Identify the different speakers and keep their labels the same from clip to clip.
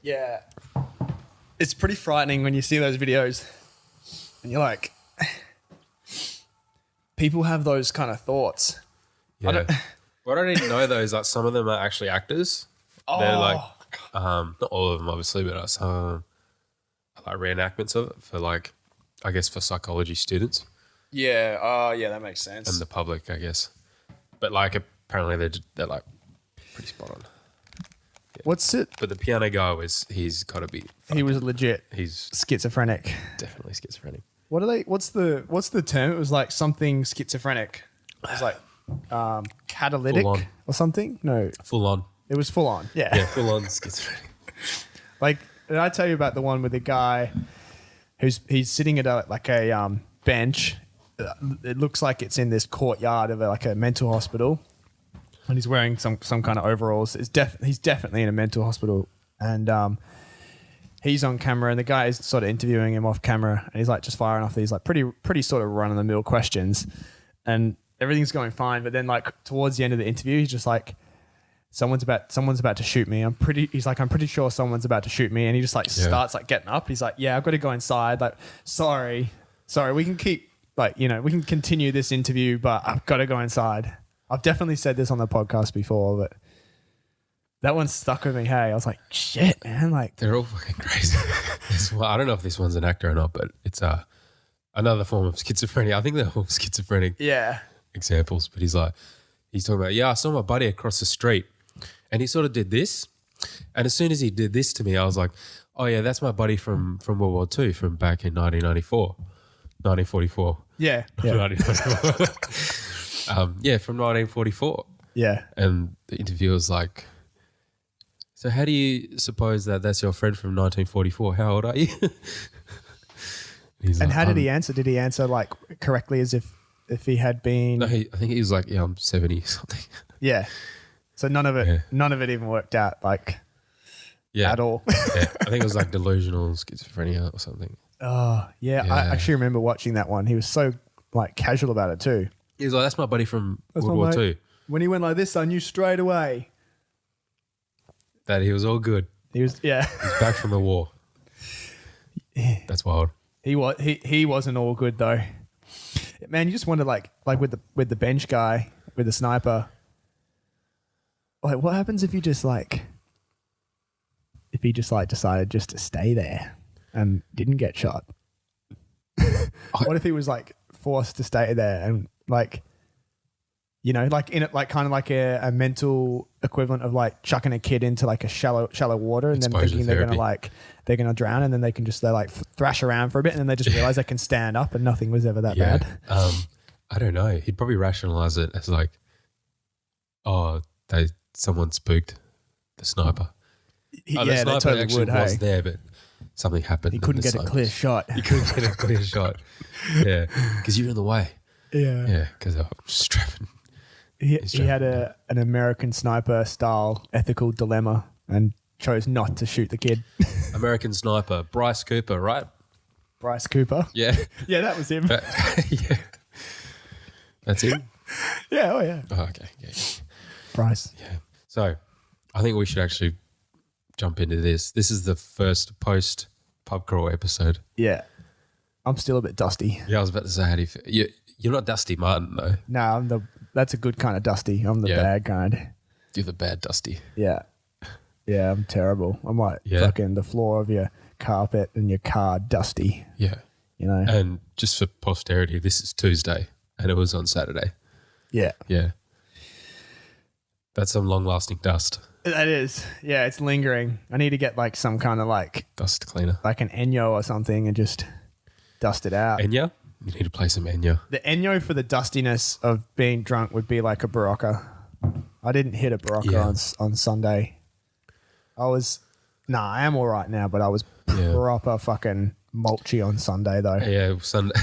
Speaker 1: Yeah. It's pretty frightening when you see those videos and you're like, people have those kind of thoughts.
Speaker 2: Yeah. What I didn't know though is like some of them are actually actors. They're like, not all of them obviously, but some of them are like reenactments of it for like, I guess for psychology students.
Speaker 1: Yeah. Yeah, that makes sense.
Speaker 2: And the public, I guess. But like apparently they're like pretty spot on. Yeah.
Speaker 1: What's it?
Speaker 2: But the piano guy he's got to be.
Speaker 1: He was legit.
Speaker 2: He's
Speaker 1: schizophrenic.
Speaker 2: definitely schizophrenic.
Speaker 1: What's the term? It was like something schizophrenic. It was like catalytic or something. No,
Speaker 2: full on.
Speaker 1: It was full on. Yeah.
Speaker 2: Yeah, full on schizophrenic.
Speaker 1: Like, did I tell you about the one with the guy he's sitting at a bench? It looks like it's in this courtyard of a mental hospital, and he's wearing some kind of overalls. He's definitely in a mental hospital, and he's on camera, and the guy is sort of interviewing him off camera, and he's like just firing off these like pretty sort of run of the mill questions, and everything's going fine. But then like towards the end of the interview, he's just like, someone's about to shoot me. I'm pretty sure someone's about to shoot me, and he just starts like getting up. He's like, yeah, I've got to go inside. Like, sorry, we can keep we can continue this interview, but I've got to go inside. I've definitely said this on the podcast before, but that one stuck with me. Hey, I was like, shit, man. Like,
Speaker 2: they're all fucking crazy. I don't know if this one's an actor or not, but it's another form of schizophrenia. I think they're all schizophrenic examples. But he's talking about, I saw my buddy across the street, and he sort of did this. And as soon as he did this to me, I was like, oh yeah, that's my buddy from World War II, from back in 1944.
Speaker 1: Yeah.
Speaker 2: 1944. From 1944.
Speaker 1: Yeah.
Speaker 2: And the interviewer's like, so how do you suppose that that's your friend from 1944? How old are you?
Speaker 1: And how did he answer? Did he answer like correctly as if he had been?
Speaker 2: No, I think he was like, I'm 70 something.
Speaker 1: Yeah. So none of it even worked out at all.
Speaker 2: Yeah. I think it was like delusional schizophrenia or something.
Speaker 1: Oh, yeah. I actually remember watching that one. He was so like casual about it too.
Speaker 2: He was like, that's my buddy from World War II.
Speaker 1: When he went like this, I knew straight away
Speaker 2: that he was all good.
Speaker 1: He's
Speaker 2: back from the war. That's wild.
Speaker 1: He wasn't all good though. Man, you just wonder like with the bench guy, with the sniper, like what happens if he just decided just to stay there and didn't get shot? What if he was like forced to stay there and like, you know, like in it, like kind of like a mental equivalent of like chucking a kid into like a shallow water and
Speaker 2: exposure
Speaker 1: then thinking they're gonna drown, and then they can just thrash around for a bit, and then they just realize they can stand up and nothing was ever that bad.
Speaker 2: I don't know. He'd probably rationalize it as like, oh, someone spooked the sniper.
Speaker 1: The sniper they totally
Speaker 2: actually was there, but something happened.
Speaker 1: He couldn't get a clear shot.
Speaker 2: He couldn't get a clear shot. Yeah, because you're in the way.
Speaker 1: Yeah,
Speaker 2: because I'm strapping.
Speaker 1: He had an American sniper style ethical dilemma and chose not to shoot the kid.
Speaker 2: American sniper, Bryce Cooper, right?
Speaker 1: Bryce Cooper.
Speaker 2: Yeah,
Speaker 1: yeah, that was him.
Speaker 2: Yeah, that's him.
Speaker 1: Yeah. Oh yeah.
Speaker 2: Oh, okay. Yeah.
Speaker 1: Bryce.
Speaker 2: Yeah. So, I think we should actually jump into this. This is the first post pub crawl episode.
Speaker 1: Yeah. I'm still a bit dusty.
Speaker 2: Yeah, I was about to say, how do you feel? You're not Dusty Martin, though.
Speaker 1: No, that's a good kind of dusty. I'm the bad kind.
Speaker 2: You're the bad Dusty.
Speaker 1: Yeah. Yeah, I'm terrible. I'm like fucking the floor of your carpet and your car dusty.
Speaker 2: Yeah.
Speaker 1: You know?
Speaker 2: And just for posterity, this is Tuesday and it was on Saturday.
Speaker 1: Yeah.
Speaker 2: Yeah. That's some long-lasting dust.
Speaker 1: That is. Yeah, it's lingering. I need to get like some kind of like
Speaker 2: dust cleaner. Like
Speaker 1: an Enyo or something and just dust it out.
Speaker 2: Enya? You need to play some Enya.
Speaker 1: The Enyo for the dustiness of being drunk would be like a Barocca. I didn't hit a Barocca on Sunday. I am all right now, but I was proper fucking mulchy on Sunday though.
Speaker 2: Yeah, Sunday.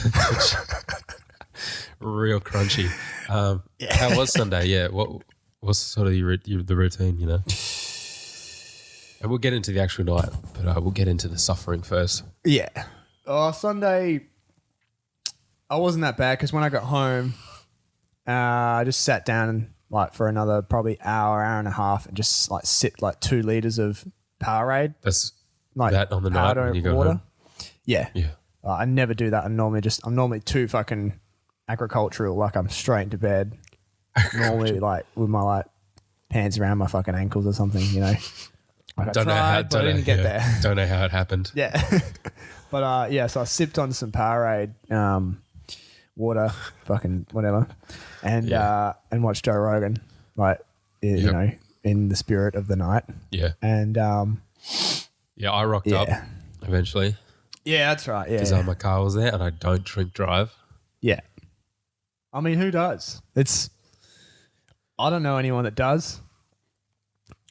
Speaker 2: Real crunchy. How was Sunday? Yeah, what's sort of the routine, you know? And we'll get into the actual night, but we'll get into the suffering first.
Speaker 1: Yeah. Sunday, I wasn't that bad because when I got home, I just sat down and like for another probably hour and a half and just like sipped like 2 liters of Powerade.
Speaker 2: That's
Speaker 1: Like
Speaker 2: that on the night when you go home.
Speaker 1: Yeah.
Speaker 2: Yeah.
Speaker 1: I never do that. I'm normally too fucking agricultural. Like I'm straight into bed. Normally like with my like pants around my fucking ankles or something, you know. Like I didn't get there.
Speaker 2: Don't know how it happened.
Speaker 1: Yeah. But so I sipped on some Powerade, water, fucking whatever, and watched Joe Rogan, like you know, in the spirit of the night.
Speaker 2: Yeah.
Speaker 1: And
Speaker 2: I rocked up eventually.
Speaker 1: Yeah, that's right. Yeah.
Speaker 2: Because my car was there and I don't drink drive.
Speaker 1: Yeah. I mean, who does? I don't know anyone that does.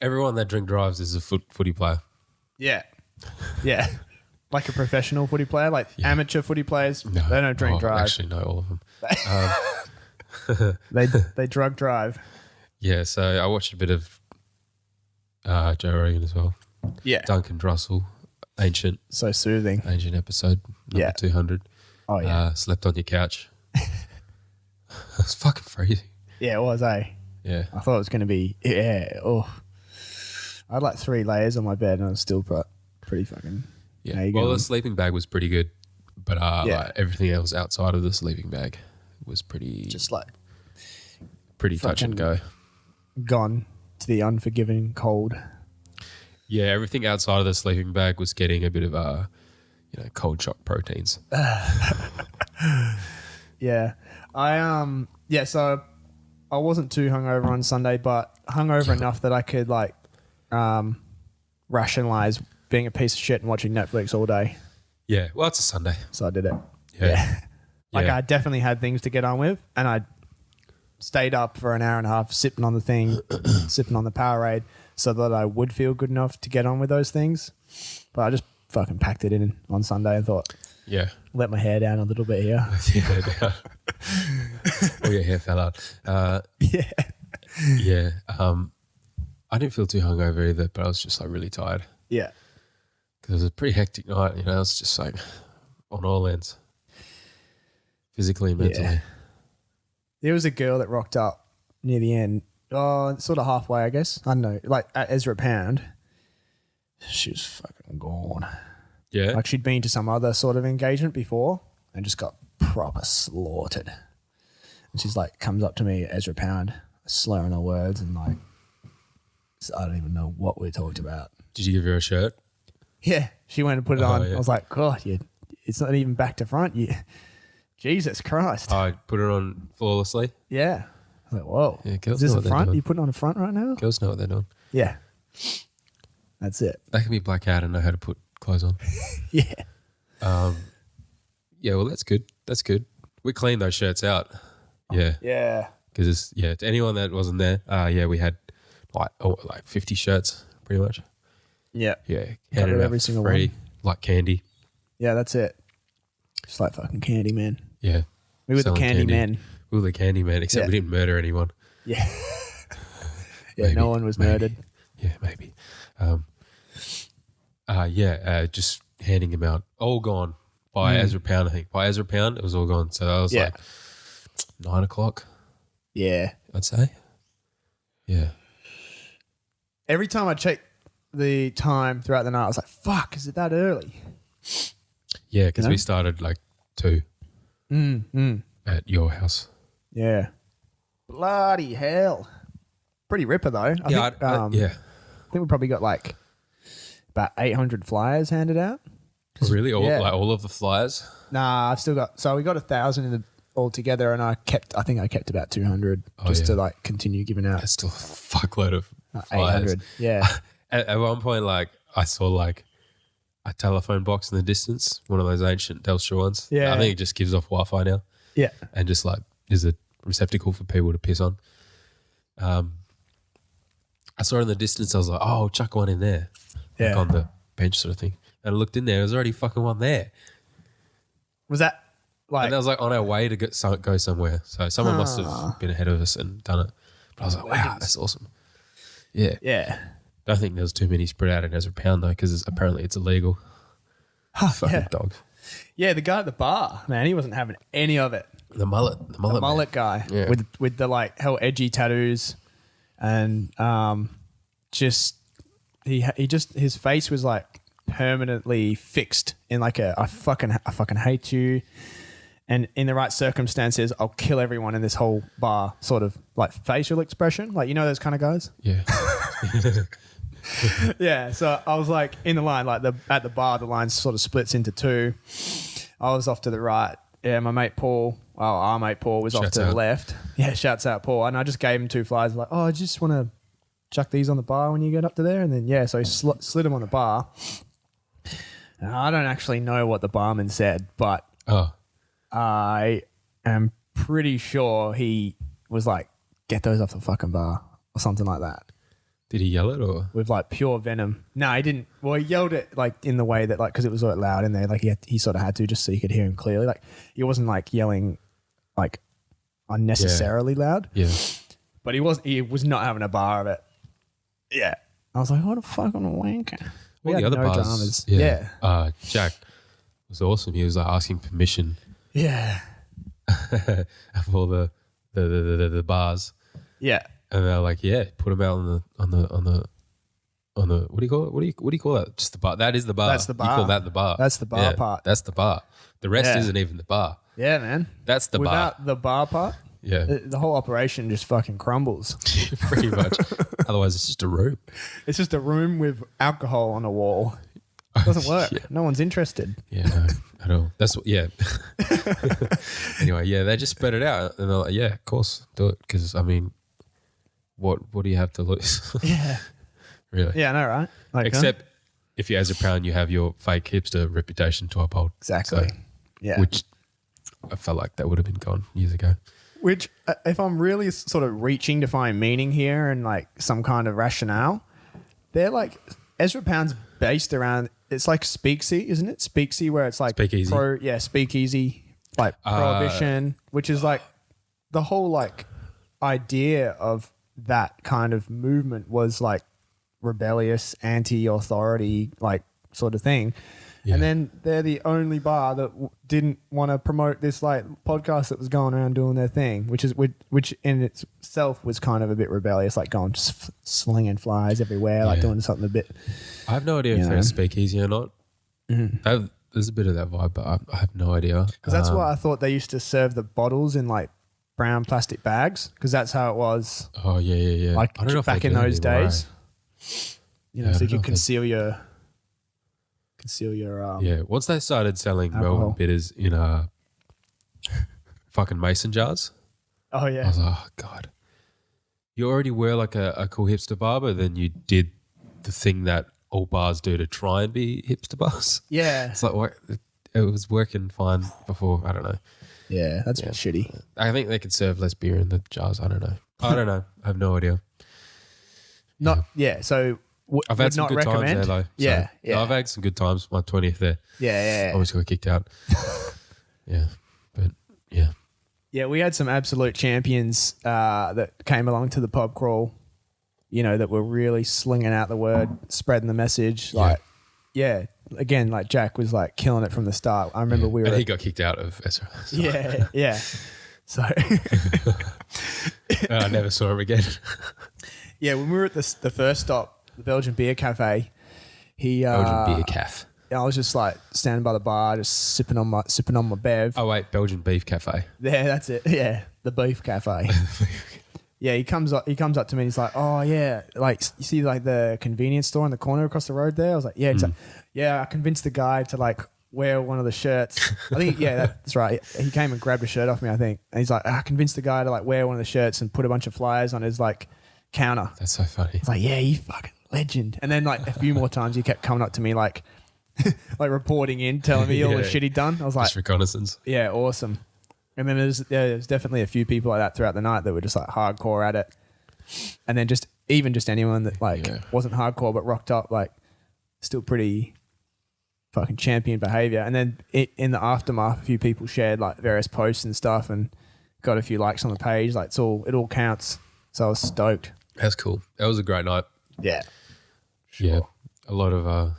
Speaker 2: Everyone that drink drives is a footy player.
Speaker 1: Yeah. Yeah. Like a professional footy player, like amateur footy players,
Speaker 2: no,
Speaker 1: they don't drink drive.
Speaker 2: I actually know all of them.
Speaker 1: They drug drive.
Speaker 2: Yeah, so I watched a bit of Joe Rogan as well.
Speaker 1: Yeah.
Speaker 2: Duncan Russell, ancient episode, number 200.
Speaker 1: Oh, yeah.
Speaker 2: Slept on your couch. It was fucking crazy.
Speaker 1: Yeah, it was, eh?
Speaker 2: Yeah.
Speaker 1: I thought it was going to be, I had like 3 layers on my bed and I was still pretty fucking...
Speaker 2: Yeah. Well, the sleeping bag was pretty good, but like everything else outside of the sleeping bag was pretty...
Speaker 1: Just like...
Speaker 2: Pretty touch and go.
Speaker 1: Gone to the unforgiving cold.
Speaker 2: Yeah, everything outside of the sleeping bag was getting a bit of cold shock proteins.
Speaker 1: Yeah. So I wasn't too hungover on Sunday, but hungover enough that I could like rationalize being a piece of shit and watching Netflix all day.
Speaker 2: Yeah, well, it's a Sunday.
Speaker 1: So I did it.
Speaker 2: Yeah.
Speaker 1: I definitely had things to get on with, and I stayed up for an hour and a half sipping on the thing, sipping on the Powerade, so that I would feel good enough to get on with those things. But I just fucking packed it in on Sunday and thought, let my hair down a little bit here.
Speaker 2: Oh, your hair fell out. Yeah. I didn't feel too hungover either, but I was just like really tired.
Speaker 1: Yeah.
Speaker 2: Because it was a pretty hectic night, you know. I was just like on all ends, physically and mentally.
Speaker 1: Yeah. There was a girl that rocked up near the end, sort of halfway, I guess. I don't know, like at Ezra Pound. She was fucking gone.
Speaker 2: Yeah.
Speaker 1: Like she'd been to some other sort of engagement before and just got proper slaughtered. And she's like, comes up to me at Ezra Pound, slurring her words and like, I don't even know what we talked about.
Speaker 2: Did you give her a shirt?
Speaker 1: Yeah. She went and put it on.
Speaker 2: Yeah.
Speaker 1: I was like, God, it's not even back to front. Jesus Christ.
Speaker 2: I put it on flawlessly.
Speaker 1: Yeah. I was like, whoa.
Speaker 2: Yeah, girls
Speaker 1: Is this
Speaker 2: know
Speaker 1: a
Speaker 2: what they're
Speaker 1: front?
Speaker 2: doing.
Speaker 1: You putting on a front right now?
Speaker 2: Girls know what they're doing.
Speaker 1: Yeah. That's it.
Speaker 2: They can be black out and know how to put clothes on.
Speaker 1: Yeah.
Speaker 2: Yeah, well, that's good. That's good. We cleaned those shirts out. Yeah.
Speaker 1: Yeah.
Speaker 2: Because, to anyone that wasn't there, we had like 50 shirts pretty much.
Speaker 1: Yeah.
Speaker 2: Yeah.
Speaker 1: Covered every single one.
Speaker 2: Like candy.
Speaker 1: Yeah, that's it. Just like fucking candy, man.
Speaker 2: Yeah.
Speaker 1: We were the candy men.
Speaker 2: We were the candy men, except we didn't murder anyone.
Speaker 1: Yeah. Yeah,
Speaker 2: Maybe,
Speaker 1: no one was murdered.
Speaker 2: Yeah, maybe. Just handing them out. All gone by Ezra Pound, I think. By Ezra Pound, it was all gone. So that was like 9 o'clock.
Speaker 1: Yeah.
Speaker 2: I'd say. Yeah.
Speaker 1: Every time I check the time throughout the night, I was like, fuck, is it that early?
Speaker 2: Yeah, because we started like 2 at your house.
Speaker 1: Yeah. Bloody hell. Pretty ripper though. I think we probably got like about 800 flyers handed out.
Speaker 2: Really? All of the flyers?
Speaker 1: Nah, I've still got, so we got 1,000 all together and I think I kept about 200 to like continue giving out.
Speaker 2: That's still a fuckload of flyers.
Speaker 1: 800. Yeah.
Speaker 2: At one point, like I saw like a telephone box in the distance, one of those ancient Telstra ones.
Speaker 1: Yeah.
Speaker 2: I think it just gives off Wi-Fi now.
Speaker 1: Yeah.
Speaker 2: And just like is a receptacle for people to piss on. I saw it in the distance. I was like, oh, I'll chuck one in there.
Speaker 1: Yeah.
Speaker 2: Like on the bench sort of thing. And I looked in there. There was already fucking one there.
Speaker 1: Was that like...
Speaker 2: And I was like on our way to go somewhere. So someone must have been ahead of us and done it. But I was like, wow, that's awesome. Yeah.
Speaker 1: Yeah.
Speaker 2: Don't think there was too many spread out in Ezra Pound though, because apparently it's illegal. Fucking dogs.
Speaker 1: Yeah, the guy at the bar, man, he wasn't having any of it.
Speaker 2: The mullet
Speaker 1: guy
Speaker 2: yeah.
Speaker 1: with the like hell edgy tattoos and just he just his face was like permanently fixed in like I fucking hate you, and in the right circumstances I'll kill everyone in this whole bar sort of like facial expression, like, you know, those kind of guys.
Speaker 2: Yeah.
Speaker 1: Yeah, so I was like in the line, like at the bar the line sort of splits into two. I was off to the right. Yeah, my mate Paul, our mate Paul was off to the left. Yeah, shouts out Paul. And I just gave him 2 flies, like, I just want to chuck these on the bar when you get up to there. And then, yeah, so he slid them on the bar. And I don't actually know what the barman said, but I am pretty sure he was like, get those off the fucking bar or something like that.
Speaker 2: Did he yell it or?
Speaker 1: With like pure venom. No, he didn't. Well, he yelled it like in the way that like, because it was so loud in there, like he sort of had to just so you could hear him clearly. Like he wasn't like yelling like unnecessarily loud.
Speaker 2: Yeah.
Speaker 1: But he was not having a bar of it. Yeah. I was like, what a fucking wanker. We
Speaker 2: All the
Speaker 1: had
Speaker 2: other
Speaker 1: no
Speaker 2: bars.
Speaker 1: dramas.
Speaker 2: Yeah.
Speaker 1: Yeah.
Speaker 2: Jack was awesome. He was like asking permission
Speaker 1: Yeah.
Speaker 2: of all the bars.
Speaker 1: Yeah.
Speaker 2: And they're like, yeah, put them out on the what do you call it? What do you call that? Just the bar. That is the bar.
Speaker 1: That's the bar.
Speaker 2: You call that the bar.
Speaker 1: That's the bar part.
Speaker 2: That's the bar. The rest
Speaker 1: Yeah.
Speaker 2: isn't even the bar.
Speaker 1: Yeah, man.
Speaker 2: That's the bar.
Speaker 1: Without the bar part,
Speaker 2: Yeah.
Speaker 1: the whole operation just fucking crumbles.
Speaker 2: Pretty much. Otherwise, it's just a room.
Speaker 1: It's just a room with alcohol on a wall. It doesn't work.
Speaker 2: Yeah.
Speaker 1: No one's interested.
Speaker 2: Yeah, no, at all. That's what, yeah. Anyway, yeah, they just spread it out. And they're like, yeah, of course, do it. Because, I mean, what do you have to lose?
Speaker 1: Yeah.
Speaker 2: Really?
Speaker 1: Yeah, I know, right? Like,
Speaker 2: Except if you're Ezra Pound, you have your fake hipster reputation to uphold.
Speaker 1: exactly.
Speaker 2: So,
Speaker 1: Yeah.
Speaker 2: Which I felt like that would have been gone years ago.
Speaker 1: Which, if I'm really sort of reaching to find meaning here and like some kind of rationale, they're like, Ezra Pound's based around, it's like Speaksy, isn't it? Speaksy, where it's like
Speaker 2: Speakeasy.
Speaker 1: Speakeasy, like prohibition, which is like the whole like idea of that kind of movement was like rebellious, anti-authority, like sort of thing.
Speaker 2: Yeah.
Speaker 1: And then they're the only bar that didn't want to promote this like podcast that was going around doing their thing, which in itself was kind of a bit rebellious, like going just slinging flies everywhere, like doing something a bit.
Speaker 2: I have no idea if they're a speakeasy or not. Mm. There's a bit of that vibe, but I have no idea.
Speaker 1: Because that's why I thought they used to serve the bottles in like brown plastic bags, because that's how it was.
Speaker 2: Oh yeah.
Speaker 1: Like
Speaker 2: I don't know if
Speaker 1: back
Speaker 2: they
Speaker 1: in
Speaker 2: do
Speaker 1: those
Speaker 2: anymore,
Speaker 1: days. You know,
Speaker 2: Yeah,
Speaker 1: so
Speaker 2: I
Speaker 1: you
Speaker 2: don't know
Speaker 1: could
Speaker 2: if
Speaker 1: conceal your
Speaker 2: yeah. Once they started selling
Speaker 1: alcohol.
Speaker 2: Melbourne bitters in fucking mason jars,
Speaker 1: Oh
Speaker 2: I
Speaker 1: yeah.
Speaker 2: was like, oh God. You already were like a cool hipster bar, but then you did the thing that all bars do to try and be hipster bars.
Speaker 1: Yeah.
Speaker 2: It's like what it was working fine before. I don't know.
Speaker 1: Yeah, that's a bit shitty.
Speaker 2: I think they could serve less beer in the jars. I don't know. I have no idea.
Speaker 1: So
Speaker 2: I've had some
Speaker 1: not
Speaker 2: good
Speaker 1: recommend.
Speaker 2: times there though.
Speaker 1: Yeah,
Speaker 2: So,
Speaker 1: yeah.
Speaker 2: I've had some good times. My 20th there.
Speaker 1: Yeah.
Speaker 2: Always got kicked out. Yeah, but yeah.
Speaker 1: Yeah, we had some absolute champions that came along to the pub crawl, you know, that were really slinging out the word, spreading the message. Like, yeah, again, like Jack was like killing it from the start. I remember we were.
Speaker 2: And he got kicked out of Ezra. So.
Speaker 1: Yeah. So.
Speaker 2: I never saw him again.
Speaker 1: Yeah, when we were at the first stop, the Belgian Beer Cafe,
Speaker 2: Belgian beer calf.
Speaker 1: I was just like standing by the bar, just sipping on my bev.
Speaker 2: Oh wait, Belgian beef cafe.
Speaker 1: Yeah, that's it. Yeah, the beef cafe. Yeah, he comes up to me and he's like, oh yeah, like you see like the convenience store in the corner across the road there? I was like, yeah. He's like, yeah, I convinced the guy to like wear one of the shirts. I think, yeah, that's right. He came and grabbed a shirt off me, I think. And he's like, I convinced the guy to like wear one of the shirts and put a bunch of flyers on his like counter.
Speaker 2: That's so funny.
Speaker 1: It's like, yeah, you fucking legend. And then like a few more times he kept coming up to me like like reporting in, telling me all the shit he'd done. I was like,
Speaker 2: just reconnaissance.
Speaker 1: Yeah, awesome. And then there's definitely a few people like that throughout the night that were just like hardcore at it. And then just anyone that like wasn't hardcore but rocked up, like still pretty fucking champion behavior. And then in the aftermath, a few people shared like various posts and stuff and got a few likes on the page. Like it all counts. So I was stoked.
Speaker 2: That's cool. That was a great night.
Speaker 1: Yeah.
Speaker 2: Sure. Yeah. A lot of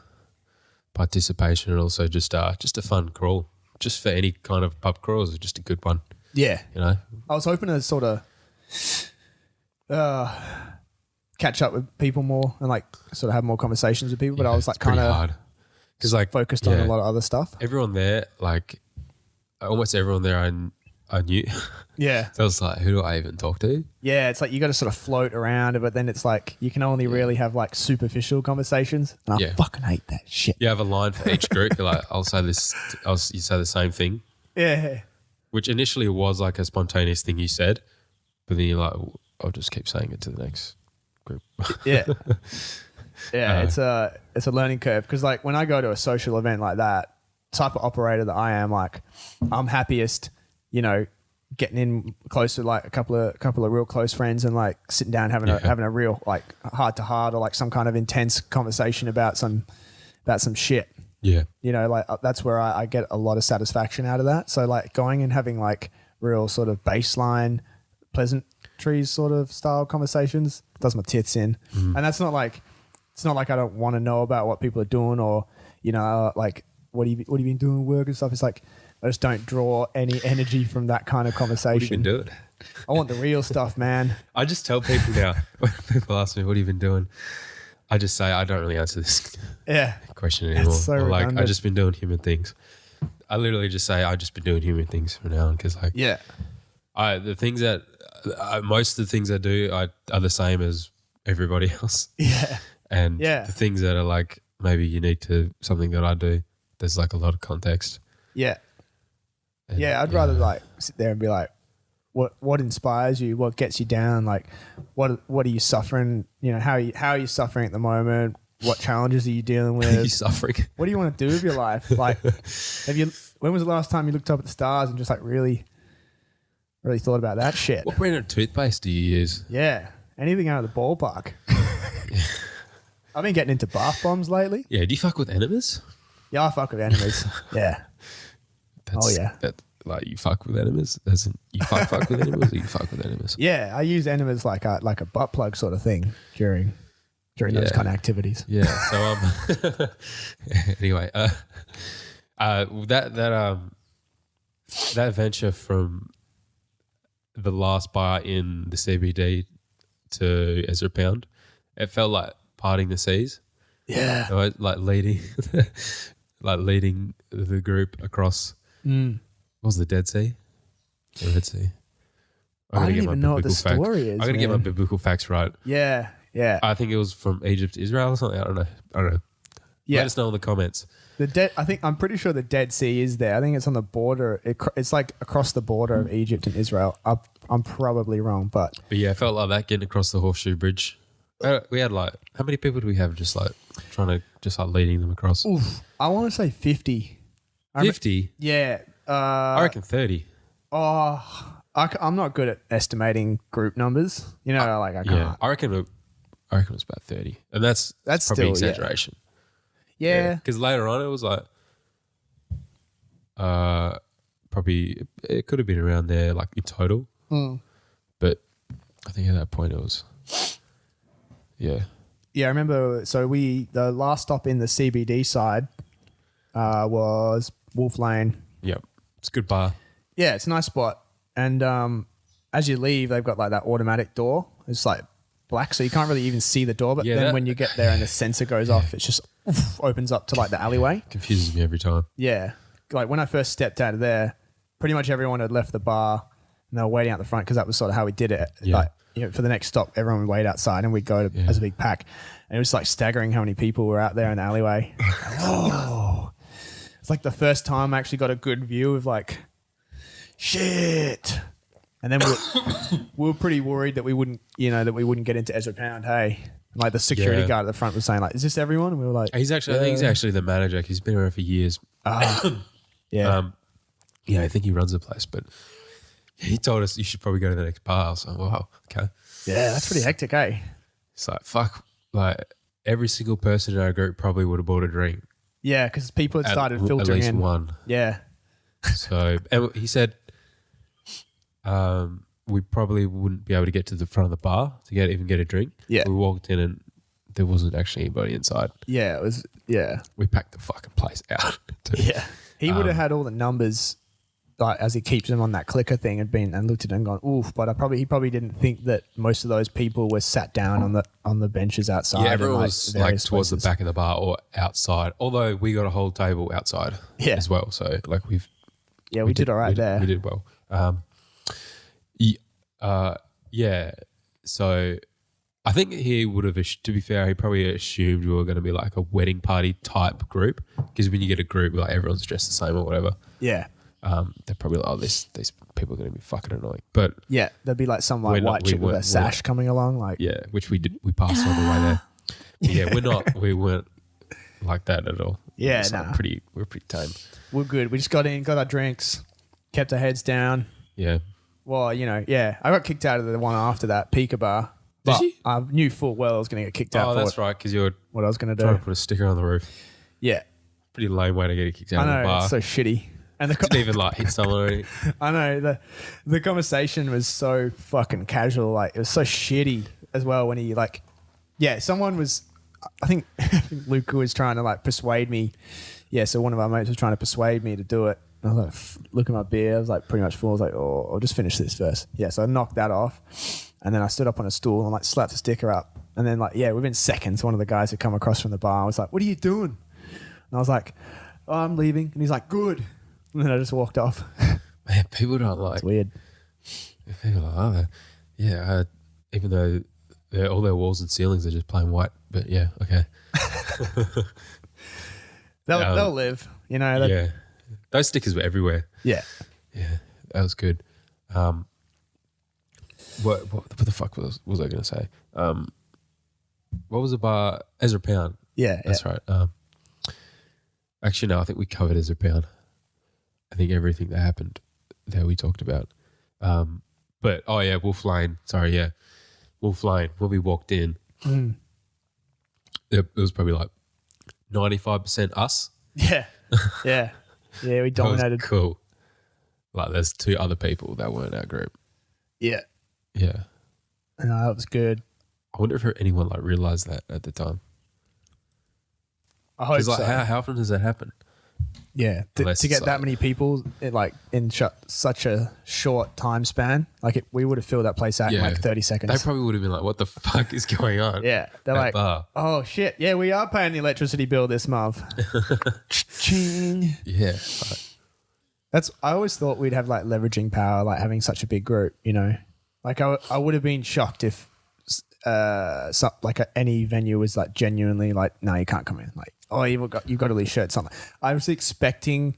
Speaker 2: participation and also just a fun crawl. Just for any kind of pub crawls, it's just a good one.
Speaker 1: Yeah.
Speaker 2: You know?
Speaker 1: I was hoping to sort of catch up with people more and like sort of have more conversations with people. But I was like kind of
Speaker 2: hard because like
Speaker 1: focused on a lot of other stuff.
Speaker 2: Everyone there, like almost everyone there, I knew.
Speaker 1: Yeah.
Speaker 2: So I was like, who do I even talk to?
Speaker 1: Yeah, it's like you got to sort of float around, but then it's like you can only really have like superficial conversations. And I fucking hate that shit.
Speaker 2: You have a line for each group. You're like, I'll say this. You say the same thing.
Speaker 1: Yeah. Which
Speaker 2: initially was like a spontaneous thing you said, but then you're like, I'll just keep saying it to the next group.
Speaker 1: Yeah. Yeah, it's a learning curve because like when I go to a social event like that, type of operator that I am, like I'm happiest, you know, getting in close to like a couple of real close friends and like sitting down having a real like heart to heart or like some kind of intense conversation about some shit.
Speaker 2: Yeah.
Speaker 1: You know, like that's where I get a lot of satisfaction out of that. So like going and having like real sort of baseline pleasantries sort of style conversations does my tits in. And that's not like, it's not like I don't want to know about what people are doing or, you know, like what have you been doing at work and stuff. It's like, I just don't draw any energy from that kind of conversation.
Speaker 2: What have you been doing?
Speaker 1: I want the real stuff, man.
Speaker 2: I just tell people now, when people ask me, what have you been doing? I just say, I don't really answer this question anymore.
Speaker 1: So
Speaker 2: or like,
Speaker 1: redundant.
Speaker 2: I've just been doing human things. I literally just say, I've just been doing human things from now on because like, the things that, most of the things I do are the same as everybody else.
Speaker 1: Yeah.
Speaker 2: And the things that are like maybe unique to something that I do, there's like a lot of context.
Speaker 1: Yeah.
Speaker 2: And,
Speaker 1: I'd rather like sit there and be like, what inspires you? What gets you down? Like, what are you suffering? You know, how are you suffering at the moment? What challenges are you dealing with?
Speaker 2: Are you suffering?
Speaker 1: What do you want to do with your life? Like, when was the last time you looked up at the stars and just like really thought about that shit?
Speaker 2: What brand of toothpaste do you use?
Speaker 1: Yeah. Anything out of the ballpark. I've been getting into bath bombs lately.
Speaker 2: Yeah. Do you fuck with enemas?
Speaker 1: Yeah, I fuck with enemas. Yeah.
Speaker 2: That, like you fuck with enemas? As in you fuck with enemas or you fuck with enemas?
Speaker 1: Yeah, I use enemas like a butt plug sort of thing during those kind of activities.
Speaker 2: Yeah. So anyway, that venture from the last bar in the CBD to Ezra Pound, it felt like parting the seas.
Speaker 1: Yeah.
Speaker 2: You know, like leading the group across. What was the Dead Sea? The Red Sea.
Speaker 1: I don't even know what the story is.
Speaker 2: I'm gonna get my biblical facts right.
Speaker 1: Yeah. Yeah.
Speaker 2: I think it was from Egypt to Israel or something. I don't know.
Speaker 1: Yeah.
Speaker 2: Let us know in the comments.
Speaker 1: I'm pretty sure the Dead Sea is there. I think it's on the border. It's like across the border of Egypt and Israel. I'm probably wrong, but
Speaker 2: yeah, I felt like that getting across the Horseshoe Bridge. We had like, how many people do we have just like trying to just like leading them across?
Speaker 1: Oof, I want to say 50.
Speaker 2: 50?
Speaker 1: Yeah.
Speaker 2: I reckon 30.
Speaker 1: Oh, I'm not good at estimating group numbers. You know, I can't.
Speaker 2: Yeah, I reckon it was about 30. And that's probably
Speaker 1: still,
Speaker 2: exaggeration.
Speaker 1: Yeah.
Speaker 2: Because later on it was like, probably, it could have been around there like in total. But I think at that point it was, yeah.
Speaker 1: Yeah, I remember. So the last stop in the CBD side was Wolf Lane.
Speaker 2: Yep. It's a good bar.
Speaker 1: Yeah, it's a nice spot. And as you leave, they've got like that automatic door. It's like black, so you can't really even see the door. But then when you get there and the sensor goes off, it just opens up to like the alleyway.
Speaker 2: Confuses me every time.
Speaker 1: Yeah. Like when I first stepped out of there, pretty much everyone had left the bar and they were waiting out the front because that was sort of how we did it.
Speaker 2: Yeah.
Speaker 1: Like, you know, for the next stop, everyone would wait outside and we'd go as a big pack. And it was like staggering how many people were out there in the alleyway. Oh. It's like the first time I actually got a good view of like, shit. And then we were pretty worried that we wouldn't get into Ezra Pound. Hey, and like the security guard at the front was saying like, "Is this everyone?" And we were like,
Speaker 2: I think he's actually the manager. He's been around for years.
Speaker 1: Yeah,
Speaker 2: I think he runs the place. But he told us you should probably go to the next bar. So wow, okay.
Speaker 1: Yeah, that's pretty hectic, eh?
Speaker 2: It's like fuck. Like every single person in our group probably would have bought a drink.
Speaker 1: Yeah, because people had started filtering
Speaker 2: at least
Speaker 1: in.
Speaker 2: one.
Speaker 1: Yeah.
Speaker 2: So and he said, we probably wouldn't be able to get to the front of the bar to get a drink.
Speaker 1: Yeah.
Speaker 2: We walked in and there wasn't actually anybody inside.
Speaker 1: Yeah, it was. Yeah.
Speaker 2: We packed the fucking place out.
Speaker 1: Yeah. He would have had all the numbers like as he keeps him on that clicker thing and looked at it and gone, oof. But he probably didn't think that most of those people were sat down on the benches outside.
Speaker 2: Yeah, everyone was like towards the back of the bar or outside. Although we got a whole table outside as well. So like we
Speaker 1: did all right there.
Speaker 2: We did well. Yeah. So I think he would have, to be fair, he probably assumed we were going to be like a wedding party type group, because when you get a group, like everyone's dressed the same or whatever.
Speaker 1: Yeah.
Speaker 2: They're probably like, these people are going to be fucking annoying. But
Speaker 1: yeah, there'd be like some like white chick with a sash coming along, like
Speaker 2: which we did. We passed on the way there. But yeah, we weren't like that at all.
Speaker 1: Yeah,
Speaker 2: we're pretty tame.
Speaker 1: We're good. We just got in, got our drinks, kept our heads down.
Speaker 2: Yeah.
Speaker 1: Well, I got kicked out of the one after that, Pika Bar.
Speaker 2: Did you?
Speaker 1: I knew full well I was going to get kicked out.
Speaker 2: Oh, that's right, because you were
Speaker 1: what I was going to
Speaker 2: trying
Speaker 1: do.
Speaker 2: to put a sticker on the roof.
Speaker 1: Yeah.
Speaker 2: Pretty lame way to get kicked out of the bar.
Speaker 1: It's so shitty. And
Speaker 2: didn't even like hit someone or anything.
Speaker 1: I know. The conversation was so fucking casual. Like, it was so shitty as well when he someone was, I think Luca was trying to like persuade me. Yeah, so one of our mates was trying to persuade me to do it. I was like, look at my beer. I was like pretty much full. I was like, oh, I'll just finish this first. Yeah, so I knocked that off. And then I stood up on a stool and like slapped the sticker up. And then within seconds, one of the guys had come across from the bar. Was like, what are you doing? And I was like, oh, I'm leaving. And he's like, good. And then I just walked off.
Speaker 2: Man, people don't like...
Speaker 1: It's weird.
Speaker 2: People are like, yeah, even though all their walls and ceilings are just plain white. But yeah, okay.
Speaker 1: They'll live,
Speaker 2: Yeah. Those stickers were everywhere.
Speaker 1: Yeah.
Speaker 2: Yeah, that was good. What the fuck was I going to say? What was the bar? Ezra Pound.
Speaker 1: Yeah.
Speaker 2: That's right. Actually, no, I think we covered Ezra Pound. I think everything that happened there we talked about. But, oh yeah, Wolf Lane. Sorry, yeah. Wolf Lane, when we walked in, it was probably like 95% us.
Speaker 1: Yeah. Yeah. Yeah, we dominated.
Speaker 2: That was cool. Like, there's 2 other people that weren't our group.
Speaker 1: Yeah.
Speaker 2: Yeah.
Speaker 1: No, that was good.
Speaker 2: I wonder if anyone like realised that at the time.
Speaker 1: I hope so.
Speaker 2: How often does that happen?
Speaker 1: Yeah, to get that many people in such a short time span, we would have filled that place out in like 30 seconds.
Speaker 2: They probably would have been like, "What the fuck is going on?"
Speaker 1: Yeah, they're like,
Speaker 2: bar.
Speaker 1: "Oh shit, yeah, we are paying the electricity bill this month." Ching.
Speaker 2: Yeah,
Speaker 1: I always thought we'd have like leveraging power, like having such a big group. Like I would have been shocked if any venue was like genuinely like, no, you can't come in. Like, oh, you've got to leave shirts. Something. I was expecting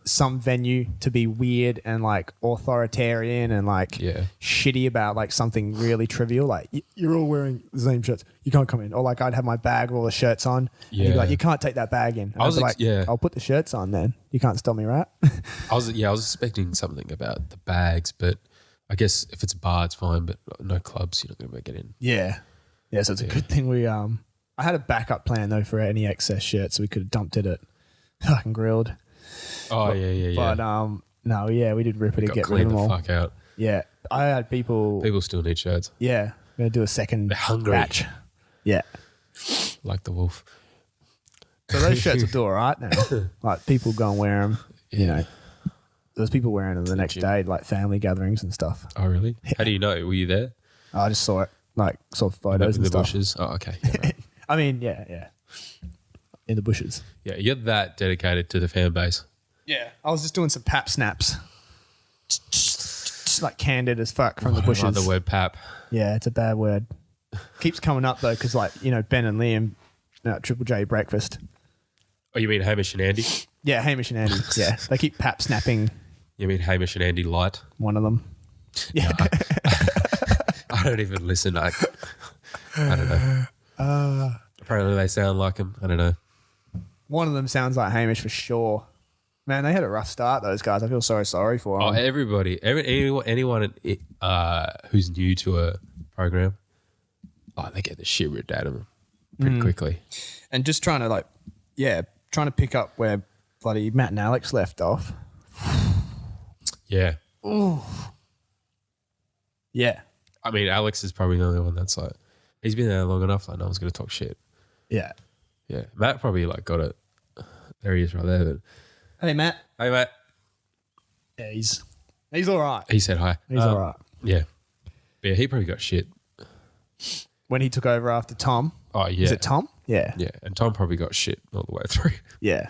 Speaker 1: some venue to be weird and like authoritarian and like shitty about like something really trivial. Like, you're all wearing the same shirts. You can't come in. Or like I'd have my bag with all the shirts on. Yeah. And you'd be like, you can't take that bag in. And I'd be like, I'll put the shirts on then. You can't stop me, right?
Speaker 2: I was expecting something about the bags, but I guess if it's a bar, it's fine, but no clubs, you're not going to get in.
Speaker 1: Yeah. Yeah, so it's a good thing we I had a backup plan though for any excess shirts, so we could have dumped it at fucking Grilled.
Speaker 2: Oh, yeah.
Speaker 1: But no, yeah, we did rip it and get rid of them all.
Speaker 2: Fuck out.
Speaker 1: Yeah. I had people
Speaker 2: still need shirts.
Speaker 1: Yeah. I'm going to do a second batch. Yeah.
Speaker 2: Like the wolf.
Speaker 1: So those shirts will do all right now. Like, people go and wear them, There's people wearing them the next day, like family gatherings and stuff.
Speaker 2: Oh, really? Yeah. How do you know? Were you there?
Speaker 1: I just saw it, saw photos and
Speaker 2: the
Speaker 1: stuff.
Speaker 2: Bushes? Oh, okay. Yeah, right.
Speaker 1: I mean, yeah. In the bushes.
Speaker 2: Yeah, you're that dedicated to the fan base.
Speaker 1: Yeah. I was just doing some pap snaps. Like candid as fuck from the bushes.
Speaker 2: I like the word pap.
Speaker 1: Yeah, it's a bad word. Keeps coming up though, because Ben and Liam, Triple J breakfast.
Speaker 2: Oh, you mean Hamish and Andy?
Speaker 1: Yeah, Hamish and Andy. Yeah, they keep pap snapping.
Speaker 2: You mean Hamish and Andy Light?
Speaker 1: One of them. Yeah.
Speaker 2: No, I don't even listen. I don't know. Apparently they sound like him. I don't know.
Speaker 1: One of them sounds like Hamish for sure. Man, they had a rough start, those guys. I feel so sorry for them.
Speaker 2: Oh, everybody. Anyone who's new to a program, they get the shit ripped out of them pretty quickly. And
Speaker 1: just trying to pick up where bloody Matt and Alex left off.
Speaker 2: Yeah.
Speaker 1: Ooh. Yeah.
Speaker 2: I mean, Alex is probably the only one that's like, he's been there long enough, like no one's going to talk shit.
Speaker 1: Yeah.
Speaker 2: Yeah. Matt probably got it. There he is right there. But
Speaker 1: hey, Matt.
Speaker 2: Hey, Matt.
Speaker 1: Yeah, he's all right.
Speaker 2: He said hi.
Speaker 1: He's all right.
Speaker 2: Yeah. Yeah, he probably got shit.
Speaker 1: When he took over after Tom.
Speaker 2: Oh, yeah.
Speaker 1: Is it Tom? Yeah.
Speaker 2: Yeah, and Tom probably got shit all the way through.
Speaker 1: Yeah.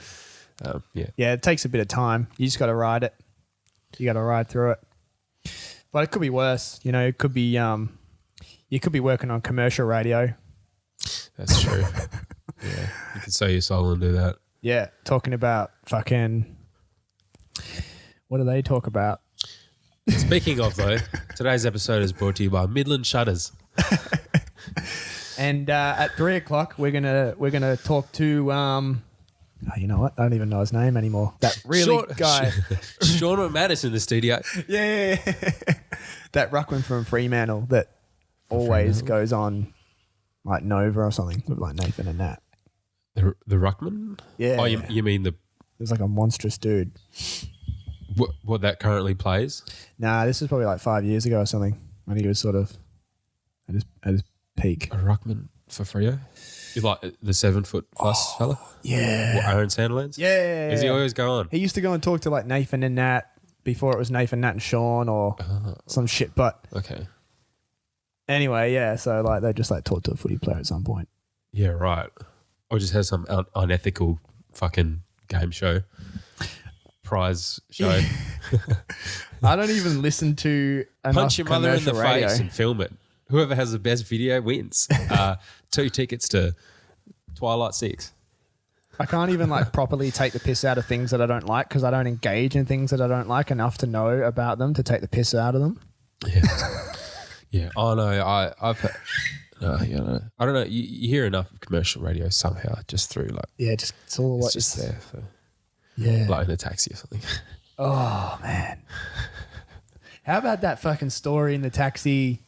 Speaker 2: Yeah.
Speaker 1: Yeah, it takes a bit of time. You just got to ride it. You got to ride through it. But it could be worse. You know, it could be you could be working on commercial radio.
Speaker 2: That's true. Yeah, you could sell your soul and do that.
Speaker 1: Yeah, talking about fucking... What do they talk about?
Speaker 2: Speaking of, though, today's episode is brought to you by Midland Shutters.
Speaker 1: And at 3 o'clock, we're gonna talk to you know what? I don't even know his name anymore. That really guy,
Speaker 2: Sean McManus in the studio.
Speaker 1: Yeah. That ruckman from Fremantle that always goes on like Nova or something with like Nathan and Nat.
Speaker 2: The ruckman?
Speaker 1: Yeah.
Speaker 2: Oh, you mean the...
Speaker 1: There's like a monstrous dude.
Speaker 2: What that currently plays?
Speaker 1: Nah, this is probably like 5 years ago or something when he was sort of at his peak.
Speaker 2: A ruckman for Freo? You like the 7 foot plus fella?
Speaker 1: Yeah.
Speaker 2: What, Aaron Sandilands?
Speaker 1: Yeah.
Speaker 2: Does he always go on?
Speaker 1: He used to go and talk to like Nathan and Nat before it was Nathan, Nat and Sean or some shit. But
Speaker 2: okay.
Speaker 1: Anyway, yeah. So like they just like talk to a footy player at some point.
Speaker 2: Yeah, right. Or just have some unethical fucking game show. Prize show.
Speaker 1: I don't even listen to enough
Speaker 2: Punch your mother in the
Speaker 1: radio.
Speaker 2: face and film it. Whoever has the best video wins. 2 tickets to Twilight 6.
Speaker 1: I can't even like properly take the piss out of things that I don't like because I don't engage in things that I don't like enough to know about them to take the piss out of them.
Speaker 2: Yeah. Yeah. Oh no, I've no. I don't know. You hear enough of commercial radio somehow, just through like
Speaker 1: just it's all
Speaker 2: it's
Speaker 1: what
Speaker 2: just there. For,
Speaker 1: yeah,
Speaker 2: like in a taxi or something.
Speaker 1: Oh man, how about that fucking story in the taxi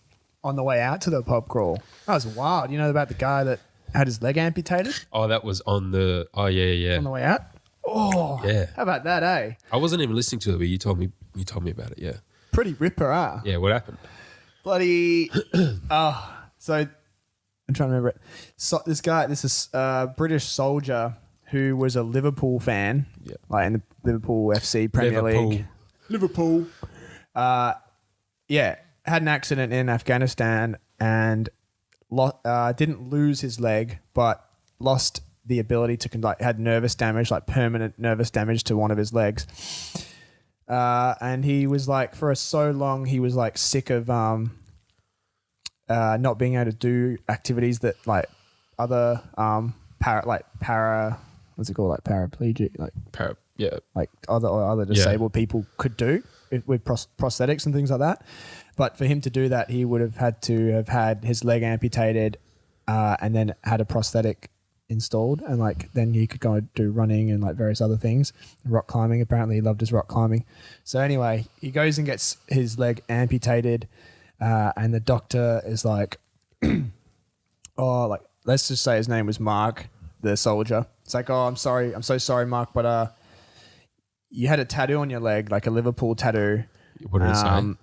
Speaker 1: on the way out to the pub crawl? That was wild. You know about the guy that had his leg amputated?
Speaker 2: Oh, that was on the. Oh yeah.
Speaker 1: On the way out. Oh
Speaker 2: yeah.
Speaker 1: How about that, eh?
Speaker 2: I wasn't even listening to it, but you told me about it. Yeah.
Speaker 1: Pretty ripper, ah.
Speaker 2: Yeah. What happened?
Speaker 1: Bloody. So I'm trying to remember it. So this is a British soldier who was a Liverpool fan, like in the Liverpool FC Premier League. Liverpool. Yeah, had an accident in Afghanistan and didn't lose his leg, but lost the ability to had nervous damage, like permanent nervous damage to one of his legs. And he was like, for so long, he was like sick of not being able to do activities that like other para what's it called, like paraplegic, like like other disabled people could do with prosthetics and things like that. But for him to do that, he would have had to have had his leg amputated and then had a prosthetic installed, and like then he could go and do running and like various other things. Rock climbing, apparently he loved his rock climbing. So anyway, he goes and gets his leg amputated, and the doctor is like, let's just say his name was Mark, the soldier. It's like, I'm sorry, I'm so sorry, Mark, but you had a tattoo on your leg, like a Liverpool tattoo.
Speaker 2: What did it say?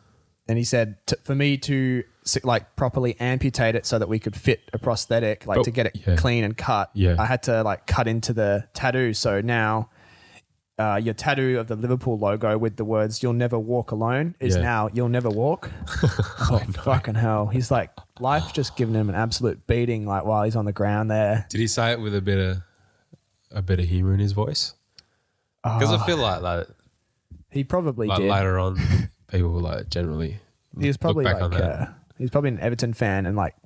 Speaker 1: And he said, for me to like properly amputate it so that we could fit a prosthetic, like to get it clean and cut, I had to like cut into the tattoo. So now your tattoo of the Liverpool logo with the words "You'll never walk alone" is now "You'll never walk." Oh, no. Fucking hell! He's like, life's just giving him an absolute beating, like while he's on the ground there.
Speaker 2: Did he say it with a bit of humor in his voice? Because I feel like
Speaker 1: he probably
Speaker 2: like
Speaker 1: did.
Speaker 2: Later on, people like generally.
Speaker 1: He was probably like he's probably an Everton fan and like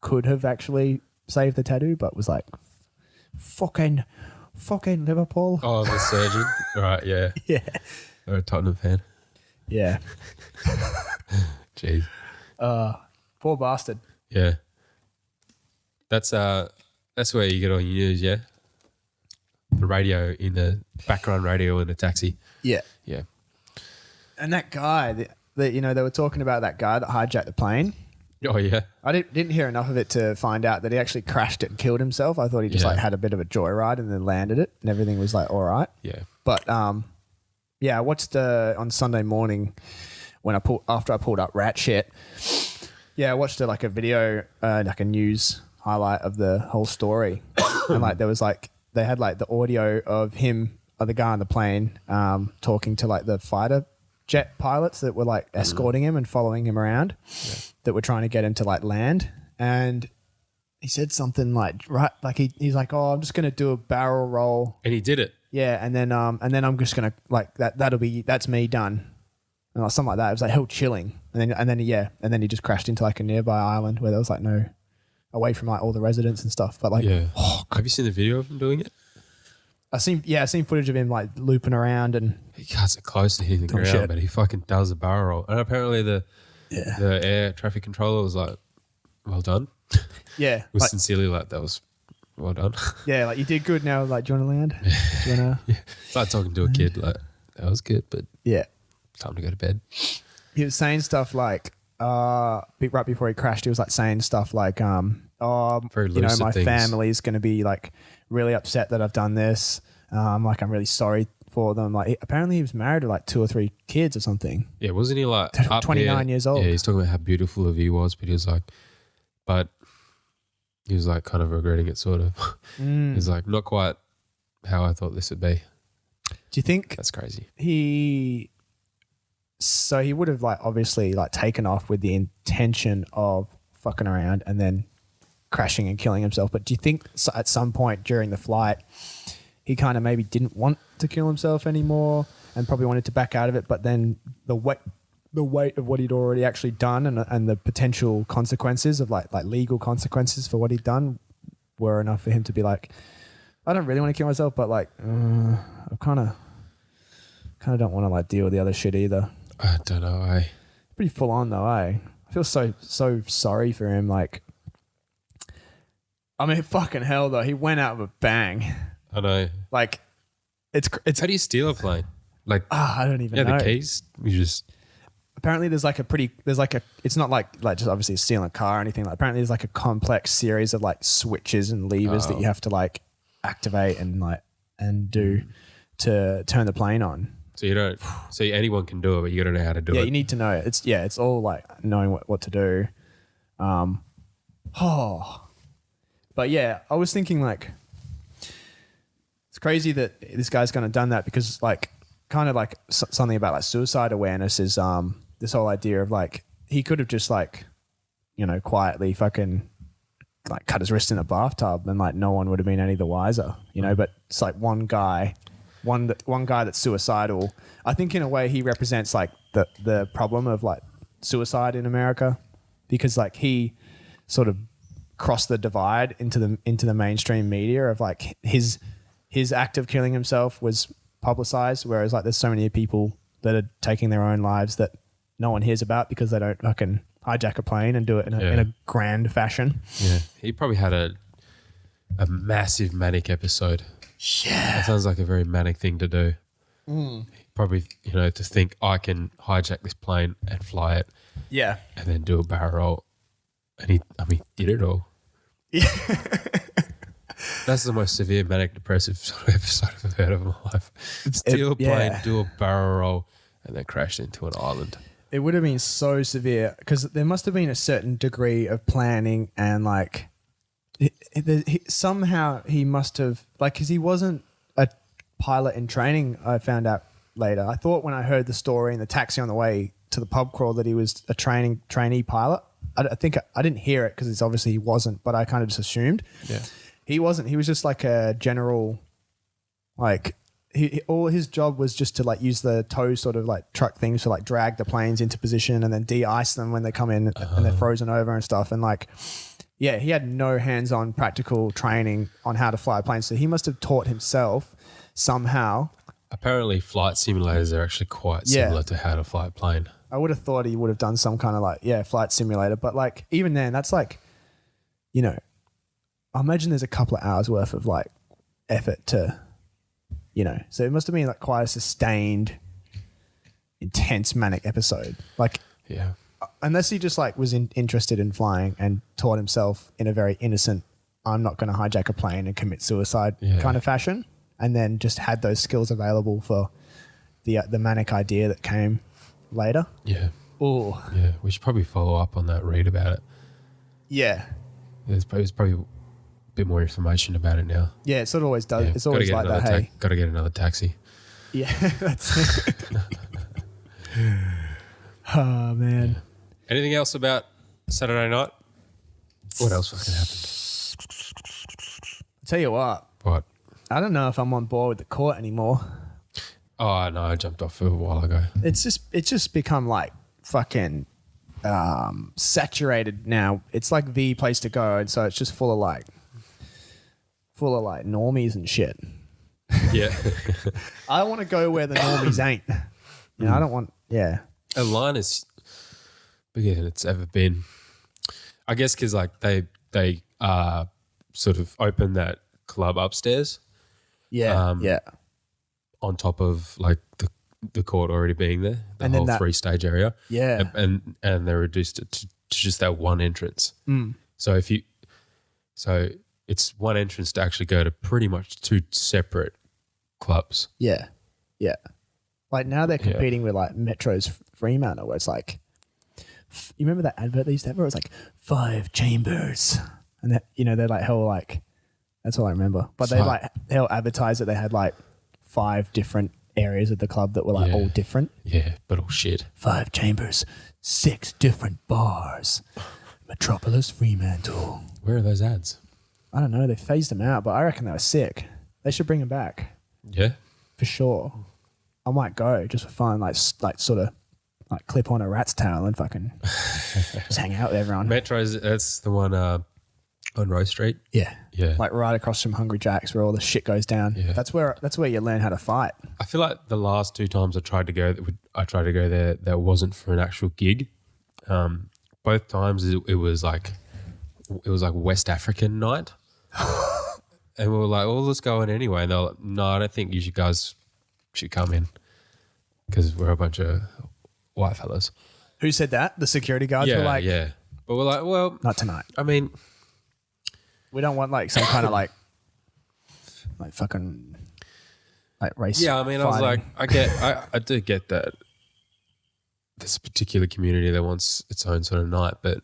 Speaker 1: could have actually saved the tattoo, but was like, fucking Liverpool.
Speaker 2: Oh, the surgeon. Right, yeah.
Speaker 1: Yeah.
Speaker 2: Or a Tottenham fan.
Speaker 1: Yeah.
Speaker 2: Jeez.
Speaker 1: Poor bastard.
Speaker 2: Yeah. That's where you get all your news, yeah? The radio in the background radio in the taxi.
Speaker 1: Yeah.
Speaker 2: Yeah.
Speaker 1: And that guy that they were talking about, that guy that hijacked the plane.
Speaker 2: Oh yeah.
Speaker 1: I didn't hear enough of it to find out that he actually crashed it and killed himself. I thought he just like had a bit of a joyride and then landed it and everything was like all right.
Speaker 2: Yeah.
Speaker 1: But I watched on Sunday morning when after I pulled up rat shit. Yeah, I watched like a video, like a news highlight of the whole story, and like there was like they had like the audio of him, or the guy on the plane, talking to like the fighter jet pilots that were like escorting him and following him around that were trying to get him to like land. And he said something like, he's like, oh, I'm just going to do a barrel roll.
Speaker 2: And he did it.
Speaker 1: Yeah. And then I'm just going to like that's me done. And like something like that. It was like hell chilling. And then he just crashed into like a nearby island where there was like no, away from like all the residents and stuff. But like,
Speaker 2: have you seen the video of him doing it?
Speaker 1: I've seen footage of him like looping around and
Speaker 2: he cuts it close to hitting the ground, but he fucking does a barrel roll. And apparently the air traffic controller was like, well done.
Speaker 1: Yeah.
Speaker 2: was sincerely like, that was well done.
Speaker 1: Yeah, like you did good now, like do you want to land? Do you want to?
Speaker 2: It's like talking to a kid, like that was good, but time to go to bed.
Speaker 1: He was saying stuff like, right before he crashed, he was like saying stuff like,
Speaker 2: Very
Speaker 1: my
Speaker 2: things.
Speaker 1: family's going to be like really upset that I've done this. Like I'm really sorry for them. Like apparently he was married to like 2 or 3 kids or something.
Speaker 2: Yeah, wasn't he like
Speaker 1: 29 years old?
Speaker 2: Yeah, he's talking about how beautiful a view was, but he was like kind of regretting it sort of. He's like, not quite how I thought this would be.
Speaker 1: Do you think
Speaker 2: that's crazy?
Speaker 1: He would have like obviously like taken off with the intention of fucking around and then crashing and killing himself. But do you think at some point during the flight, he kind of maybe didn't want to kill himself anymore and probably wanted to back out of it? But then the weight of what he'd already actually done and the potential consequences of like legal consequences for what he'd done were enough for him to be like, I don't really want to kill myself, but like, I kind of don't want to like deal with the other shit either.
Speaker 2: I don't know.
Speaker 1: Pretty full on though, I feel so sorry for him. Like, I mean, fucking hell though, he went out with a bang.
Speaker 2: I know.
Speaker 1: Like, it's.
Speaker 2: How do you steal a plane? Like,
Speaker 1: I don't even know.
Speaker 2: Yeah, the keys. You just.
Speaker 1: Apparently, it's not like just obviously stealing a car or anything. Like, apparently, there's like a complex series of like switches and levers that you have to like activate and do to turn the plane on.
Speaker 2: So you don't. So anyone can do it, but you got to know how to do it.
Speaker 1: Yeah, you need to know it. It's all like knowing what to do. But yeah, I was thinking like it's crazy that this guy's gonna done that because like kind of like something about like suicide awareness is this whole idea of like he could have just like quietly fucking like cut his wrist in a bathtub and like no one would have been any the wiser, but it's like one guy that's suicidal. I think in a way he represents like the problem of like suicide in America because like he sort of crossed the divide into the mainstream media of like his act of killing himself was publicized, whereas like there's so many people that are taking their own lives that no one hears about because they don't fucking hijack a plane and do it in a grand fashion. Yeah,
Speaker 2: he probably had a massive manic episode.
Speaker 1: Yeah,
Speaker 2: that sounds like a very manic thing to do. Probably to think I can hijack this plane and fly it.
Speaker 1: Yeah,
Speaker 2: and then do a barrel roll, and he did it all. Yeah. That's the most severe manic depressive sort of episode I've ever heard of in my life. Steal a plane, do a barrel roll, and then crash into an island.
Speaker 1: It would have been so severe because there must have been a certain degree of planning and like somehow he must have like because he wasn't a pilot in training. I found out later. I thought when I heard the story in the taxi on the way to the pub crawl that he was a trainee pilot. I think I didn't hear it because it's obviously he wasn't, but I kind of just assumed.
Speaker 2: Yeah.
Speaker 1: He wasn't. He was just like a general, like all his job was just to like use the tow sort of like truck things to like drag the planes into position and then de-ice them when they come in and they're frozen over and stuff. And like, yeah, he had no hands-on practical training on how to fly a plane. So he must have taught himself somehow.
Speaker 2: Apparently flight simulators are actually quite similar to how to fly a plane.
Speaker 1: I would have thought he would have done some kind of like, flight simulator. But like, even then, that's like, I imagine there's a couple of hours worth of like effort to, so it must have been like quite a sustained, intense manic episode. Like,
Speaker 2: yeah,
Speaker 1: unless he just like was interested in flying and taught himself in a very innocent, I'm not going to hijack a plane and commit suicide kind of fashion. And then just had those skills available for the manic idea that came later.
Speaker 2: Yeah.
Speaker 1: Oh.
Speaker 2: Yeah. We should probably follow up on that, read about it.
Speaker 1: Yeah.
Speaker 2: There's probably a bit more information about it now.
Speaker 1: Yeah, it sort of always does. Yeah. It's always like that, hey.
Speaker 2: Got to get another taxi.
Speaker 1: Yeah, that's it. Oh, man.
Speaker 2: Anything else about Saturday night? What else fucking happened?
Speaker 1: I'll tell you what.
Speaker 2: What?
Speaker 1: I don't know if I'm on board with the court anymore.
Speaker 2: Oh, no, I jumped off a while ago.
Speaker 1: It's just become like fucking saturated now. It's like the place to go, and so it's just full of like normies and shit.
Speaker 2: Yeah.
Speaker 1: I want to go where the normies ain't. You know, I don't want. Yeah.
Speaker 2: A line is bigger than it's ever been. I guess because like they sort of opened that club upstairs.
Speaker 1: Yeah. Yeah.
Speaker 2: On top of like the court already being there, the
Speaker 1: And
Speaker 2: whole
Speaker 1: then
Speaker 2: 3-stage area.
Speaker 1: Yeah.
Speaker 2: And they reduced it to just that one entrance.
Speaker 1: Mm.
Speaker 2: So it's one entrance to actually go to pretty much 2 separate clubs.
Speaker 1: Yeah. Yeah. Like now they're competing with like Metro's Fremantle, where it's like, you remember that advert they used to have where it was like 5 chambers, and that, you know, they're like hell, like that's all I remember. But they'll advertise that they had like 5 different areas of the club that were like all different.
Speaker 2: Yeah, but all shit.
Speaker 1: 5 chambers, 6 different bars. Metropolis Fremantle.
Speaker 2: Where are those ads?
Speaker 1: I don't know. They phased them out, but I reckon they were sick. They should bring them back.
Speaker 2: Yeah,
Speaker 1: for sure. I might go just for fun, like sort of like clip on a rat's tail and fucking just hang out with everyone.
Speaker 2: Metro's, that's the one on Rose Street.
Speaker 1: Yeah.
Speaker 2: Yeah.
Speaker 1: Like right across from Hungry Jack's where all the shit goes down.
Speaker 2: Yeah.
Speaker 1: That's where you learn how to fight.
Speaker 2: I feel like the last 2 times I tried to go there, that wasn't for an actual gig. Both times it was like West African night. And we were like, well, let's go in anyway. And they're like, no, I don't think you guys should come in because we're a bunch of white fellas.
Speaker 1: Who said that? The security guards were like,
Speaker 2: yeah. But we're like, well,
Speaker 1: not tonight.
Speaker 2: I mean,
Speaker 1: we don't want like some kind of like fucking like race.
Speaker 2: Yeah, I mean, fighting. I was like, I do get that there's a particular community that wants its own sort of night, but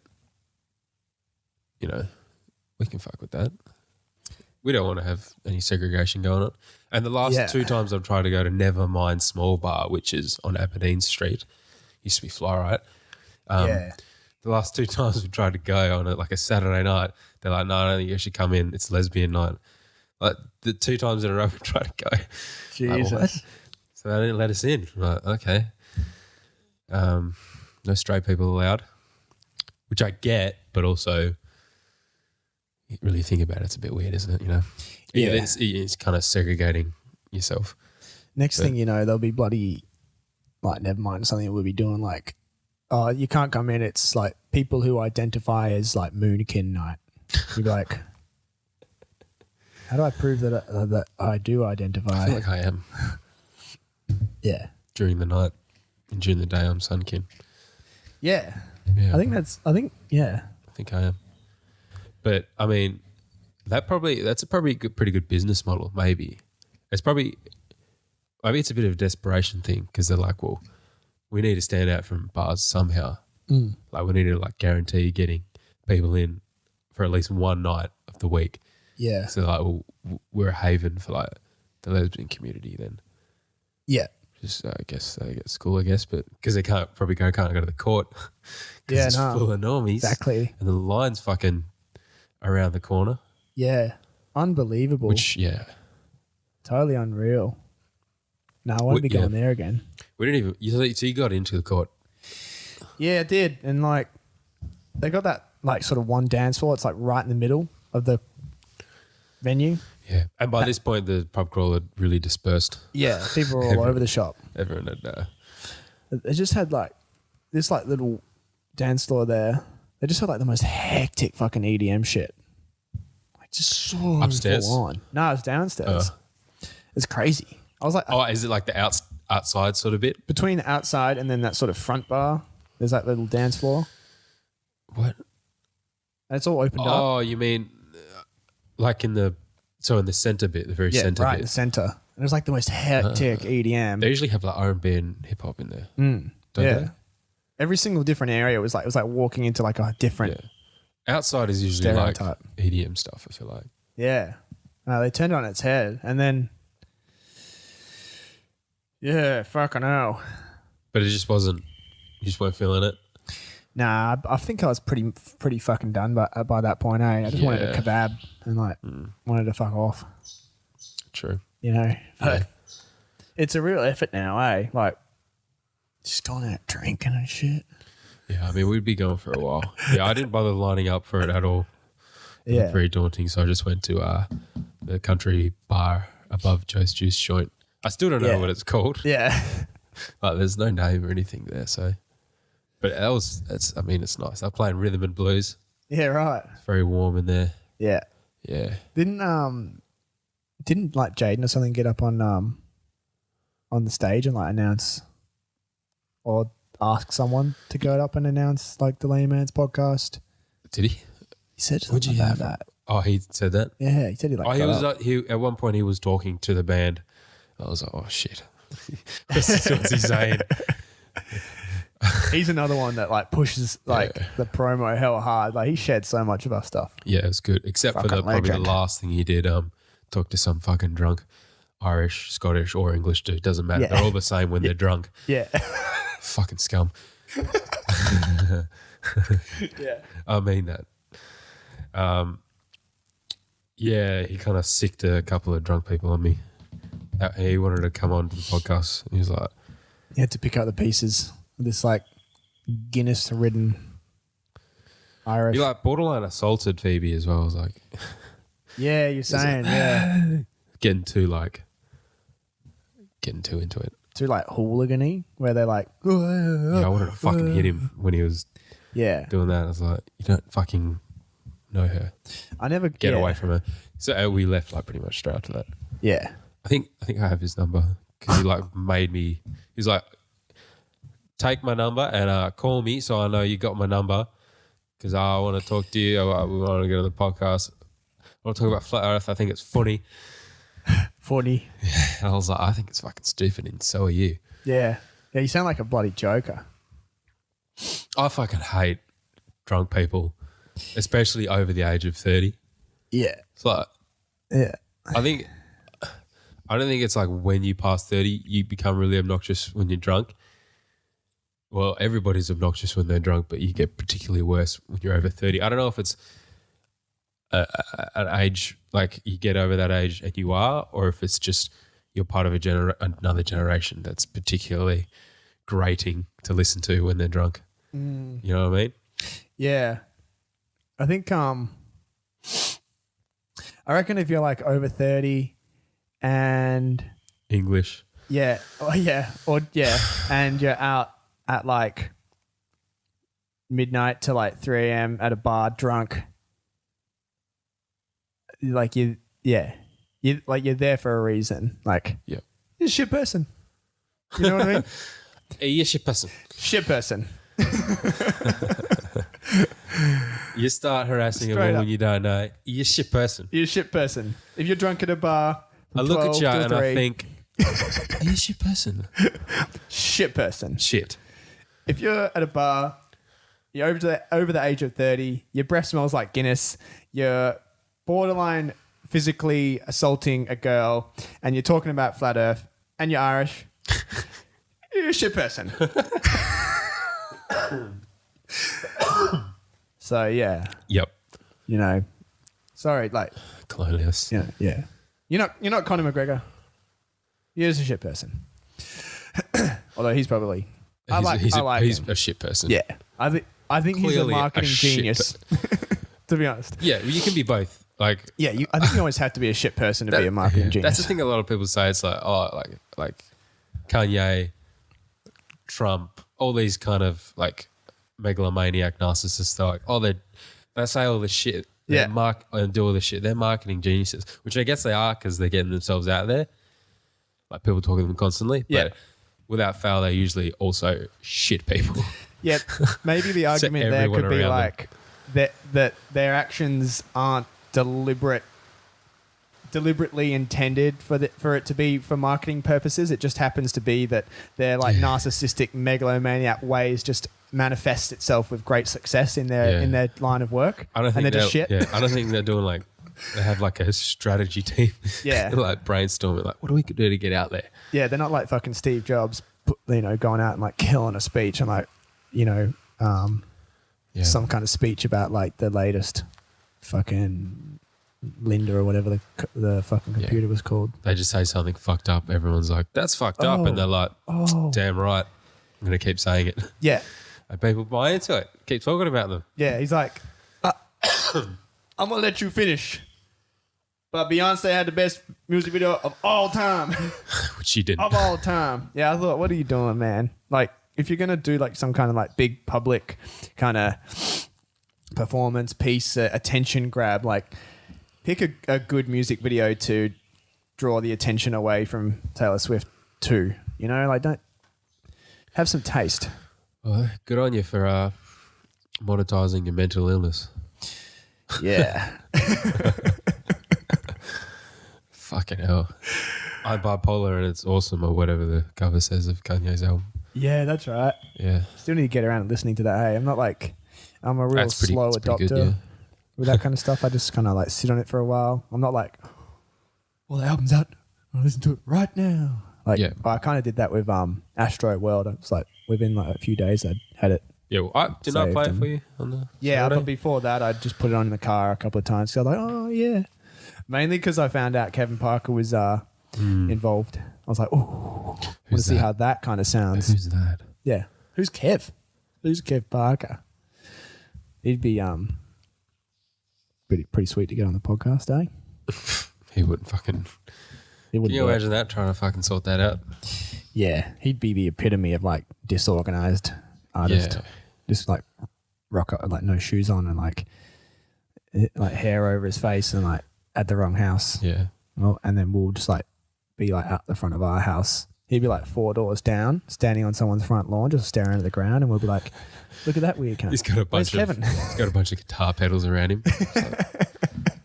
Speaker 2: you know, we can fuck with that. We don't want to have any segregation going on. And the last 2 times I've tried to go to Nevermind Small Bar, which is on Aberdeen Street, used to be Fly Right. The last 2 times we've tried to go on a Saturday night, they're like, no, I don't think you should come in. It's lesbian night. Like the 2 times in a row we tried to go.
Speaker 1: Jesus.
Speaker 2: Like, what? So they didn't let us in. I'm like, okay. No straight people allowed, which I get, but also you really think about it, it's a bit weird, isn't it? You know?
Speaker 1: Yeah.
Speaker 2: It's kind of segregating yourself.
Speaker 1: Next thing you know, they'll be bloody like Nevermind something we'll be doing like, oh, you can't come in. It's like people who identify as like Moonkin night. You'd be like, how do I prove that I do identify?
Speaker 2: I feel like I am.
Speaker 1: Yeah.
Speaker 2: During the night and during the day, I'm Sunkin.
Speaker 1: Yeah.
Speaker 2: Yeah.
Speaker 1: I think
Speaker 2: I am. But I mean, that's probably a pretty good business model. Maybe it's a bit of a desperation thing because they're like, well, we need to stand out from bars somehow. Like we need to like guarantee getting people in for at least one night of the week.
Speaker 1: Yeah.
Speaker 2: So like, well, we're a haven for like the lesbian community then.
Speaker 1: Yeah.
Speaker 2: Just I guess they get school, but because they can't go to the court.
Speaker 1: Yeah,
Speaker 2: it's full of normies.
Speaker 1: Exactly.
Speaker 2: And the line's fucking around the corner.
Speaker 1: Yeah. Unbelievable.
Speaker 2: Which, yeah.
Speaker 1: Totally unreal. No, I won't be going there again.
Speaker 2: We didn't even, so you got into the court?
Speaker 1: Yeah, I did. And like, they got that like sort of one dance floor. It's like right in the middle of the venue.
Speaker 2: Yeah. And by this point, the pub crawl had really dispersed.
Speaker 1: Yeah. People were all over the shop.
Speaker 2: Everyone had...
Speaker 1: They just had like this like little dance floor there. They just had like the most hectic fucking EDM shit. Like just so
Speaker 2: upstairs?
Speaker 1: full on. No, it's downstairs. It's crazy. I was like...
Speaker 2: Oh, is it like the outside sort of bit?
Speaker 1: Between the outside and then that sort of front bar, there's that little dance floor.
Speaker 2: What?
Speaker 1: And it's all opened up.
Speaker 2: Oh, you mean like in the centre bit, the very centre
Speaker 1: right
Speaker 2: bit?
Speaker 1: In the centre. And it was like the most hectic EDM.
Speaker 2: They usually have like R&B and hip hop in there. Don't they?
Speaker 1: Every single different area was like walking into like a different
Speaker 2: outside is usually
Speaker 1: stereotype.
Speaker 2: Like EDM stuff, I feel like.
Speaker 1: Yeah. No, they turned it on its head and then fucking hell.
Speaker 2: But it just wasn't. You just weren't feeling it.
Speaker 1: Nah, I think I was pretty fucking done by that point. I just wanted a kebab and wanted to fuck off.
Speaker 2: True.
Speaker 1: You know, but it's a real effort now, like just going out drinking and shit.
Speaker 2: Yeah, I mean, we'd be going for a while. Yeah, I didn't bother lining up for it at all. It was very daunting, so I just went to the country bar above Joe's Juice joint. I still don't know what it's called.
Speaker 1: Yeah.
Speaker 2: Like, there's no name or anything there, so. But it's nice. I'm playing rhythm and blues.
Speaker 1: Yeah, right.
Speaker 2: It's very warm in there.
Speaker 1: Yeah.
Speaker 2: Yeah.
Speaker 1: Didn't like Jaden or something get up on the stage and like announce or ask someone to go up and announce like the Layman's podcast?
Speaker 2: Did he?
Speaker 1: He said something about that.
Speaker 2: Oh, he said that?
Speaker 1: Yeah, he said he like.
Speaker 2: At one point he was talking to the band. I was like, oh shit. What's he saying?
Speaker 1: He's another one that like pushes like the promo hell hard. Like he shared so much of our stuff.
Speaker 2: Yeah, it was good. Except fucking for probably the last thing he did, talk to some fucking drunk Irish, Scottish or English dude. Doesn't matter. Yeah. They're all the same when they're drunk.
Speaker 1: Yeah.
Speaker 2: Fucking scum.
Speaker 1: Yeah.
Speaker 2: I mean that. Yeah, he kind of sicked a couple of drunk people on me. He wanted to come on to the podcast. He was like...
Speaker 1: You had to pick up the pieces of this like Guinness-ridden Irish...
Speaker 2: You like borderline assaulted Phoebe as well. I was like...
Speaker 1: Yeah, you're saying, yeah.
Speaker 2: Getting too into it.
Speaker 1: Too like hooligan-y, where they're like...
Speaker 2: Yeah, I wanted to fucking hit him when he was doing that. I was like, you don't fucking know her.
Speaker 1: I never...
Speaker 2: Get away from her. So we left like pretty much straight after that.
Speaker 1: Yeah.
Speaker 2: I think I have his number because he like made me. He's like, take my number and call me so I know you got my number because I want to talk to you. We want to get on the podcast. I want to talk about flat Earth. I think it's funny.
Speaker 1: Funny.
Speaker 2: Yeah. And I was like, I think it's fucking stupid, and so are you.
Speaker 1: Yeah. Yeah. You sound like a bloody joker.
Speaker 2: I fucking hate drunk people, especially over the age of 30.
Speaker 1: Yeah.
Speaker 2: It's like,
Speaker 1: yeah.
Speaker 2: I don't think it's like when you pass 30, you become really obnoxious when you're drunk. Well, everybody's obnoxious when they're drunk, but you get particularly worse when you're over 30. I don't know if it's an age, like you get over that age and you are, or if it's just you're part of another generation that's particularly grating to listen to when they're drunk. You know what I mean?
Speaker 1: Yeah. I think I reckon if you're like over 30 and
Speaker 2: English.
Speaker 1: Yeah. Oh, yeah. Or yeah. And you're out at like midnight to like 3 a.m. at a bar drunk. Like you're there for a reason. Like you're a shit person. You know what I mean?
Speaker 2: You're a shit person.
Speaker 1: Shit person.
Speaker 2: You start harassing a woman you don't know. You're a shit person.
Speaker 1: You're a shit person. If you're drunk at a bar,
Speaker 2: I look at you and I think, are you a shit person?
Speaker 1: Shit person.
Speaker 2: Shit.
Speaker 1: If you're at a bar, you're over the age of 30, your breath smells like Guinness, you're borderline physically assaulting a girl, and you're talking about flat Earth, and you're Irish, you're a shit person. So yeah.
Speaker 2: Yep.
Speaker 1: You know, sorry, like
Speaker 2: colonialist.
Speaker 1: Yeah, yeah. You're not Conor McGregor. You're just a shit person. Although he's probably
Speaker 2: he's
Speaker 1: him.
Speaker 2: A shit person.
Speaker 1: Yeah. I think he's a marketing genius. To be honest.
Speaker 2: Yeah, well, you can be both. Like
Speaker 1: yeah, I think you always have to be a shit person to be a marketing genius.
Speaker 2: That's the thing a lot of people say. It's like, oh, like Kanye, Trump, all these kind of like megalomaniac narcissists. Like, oh, they say all this shit. And do all this shit. They're marketing geniuses, which I guess they are because they're getting themselves out there. Like people talking to them constantly. Yeah. But without fail, they're usually also shit people.
Speaker 1: Yeah. Maybe the argument there could be like that their actions aren't deliberately intended for it to be for marketing purposes. It just happens to be that their like narcissistic megalomaniac ways just manifest itself with great success in their line of work.
Speaker 2: I don't think
Speaker 1: they're just shit.
Speaker 2: Yeah, I don't think they're doing like they have like a strategy team.
Speaker 1: Yeah,
Speaker 2: like brainstorming like what do we could do to get out there.
Speaker 1: Yeah, they're not like fucking Steve Jobs going out and like killing a speech and like, some kind of speech about like the latest fucking Linda or whatever the fucking computer was called.
Speaker 2: They just say something fucked up. Everyone's like, that's fucked up. And they're like, damn right. I'm going to keep saying it.
Speaker 1: Yeah.
Speaker 2: And people buy into it. Keep talking about them.
Speaker 1: Yeah. He's like, I'm going to let you finish. But Beyonce had the best music video of all time.
Speaker 2: Which she didn't.
Speaker 1: Of all time. Yeah. I thought, what are you doing, man? Like, if you're going to do like some kind of like big public kind of performance piece, attention grab, like pick a good music video to draw the attention away from Taylor Swift too. Like don't have some taste.
Speaker 2: Well, good on you for monetizing your mental illness.
Speaker 1: Yeah.
Speaker 2: Fucking hell. I'm bipolar and it's awesome, or whatever the cover says of Kanye's album.
Speaker 1: Yeah, that's right.
Speaker 2: Yeah.
Speaker 1: Still need to get around to listening to that. Hey, I'm not like, I'm a real slow adopter
Speaker 2: good,
Speaker 1: with that kind of stuff. I just kind of like sit on it for a while. I'm not like, well, the album's out. I'll listen to it right now. Like, I kind of did that with Astro World. It's like within like a few days I had it.
Speaker 2: Yeah, well, didn't I play it for you on the Saturday?
Speaker 1: But before that I just put it on in the car a couple of times. So I was like, oh yeah. Mainly because I found out Kevin Parker was involved. I was like, oh, I want to see how that kind of sounds.
Speaker 2: Who's that?
Speaker 1: Yeah. Who's Kev? Who's Kev Parker? He'd be pretty sweet to get on the podcast, eh?
Speaker 2: He wouldn't fucking... Can you imagine that, trying to fucking sort that out?
Speaker 1: Yeah. He'd be the epitome of like disorganized artist. Yeah. Just like rock up, like no shoes on and like hair over his face and like at the wrong house.
Speaker 2: Yeah.
Speaker 1: Well, and then we'll just like be like out the front of our house. He'd be like 4 doors down, standing on someone's front lawn, just staring at the ground, and we'll be like, "Look at that weird cunt."
Speaker 2: He's got a bunch of Kevin? He's got a bunch of guitar pedals around him. Like,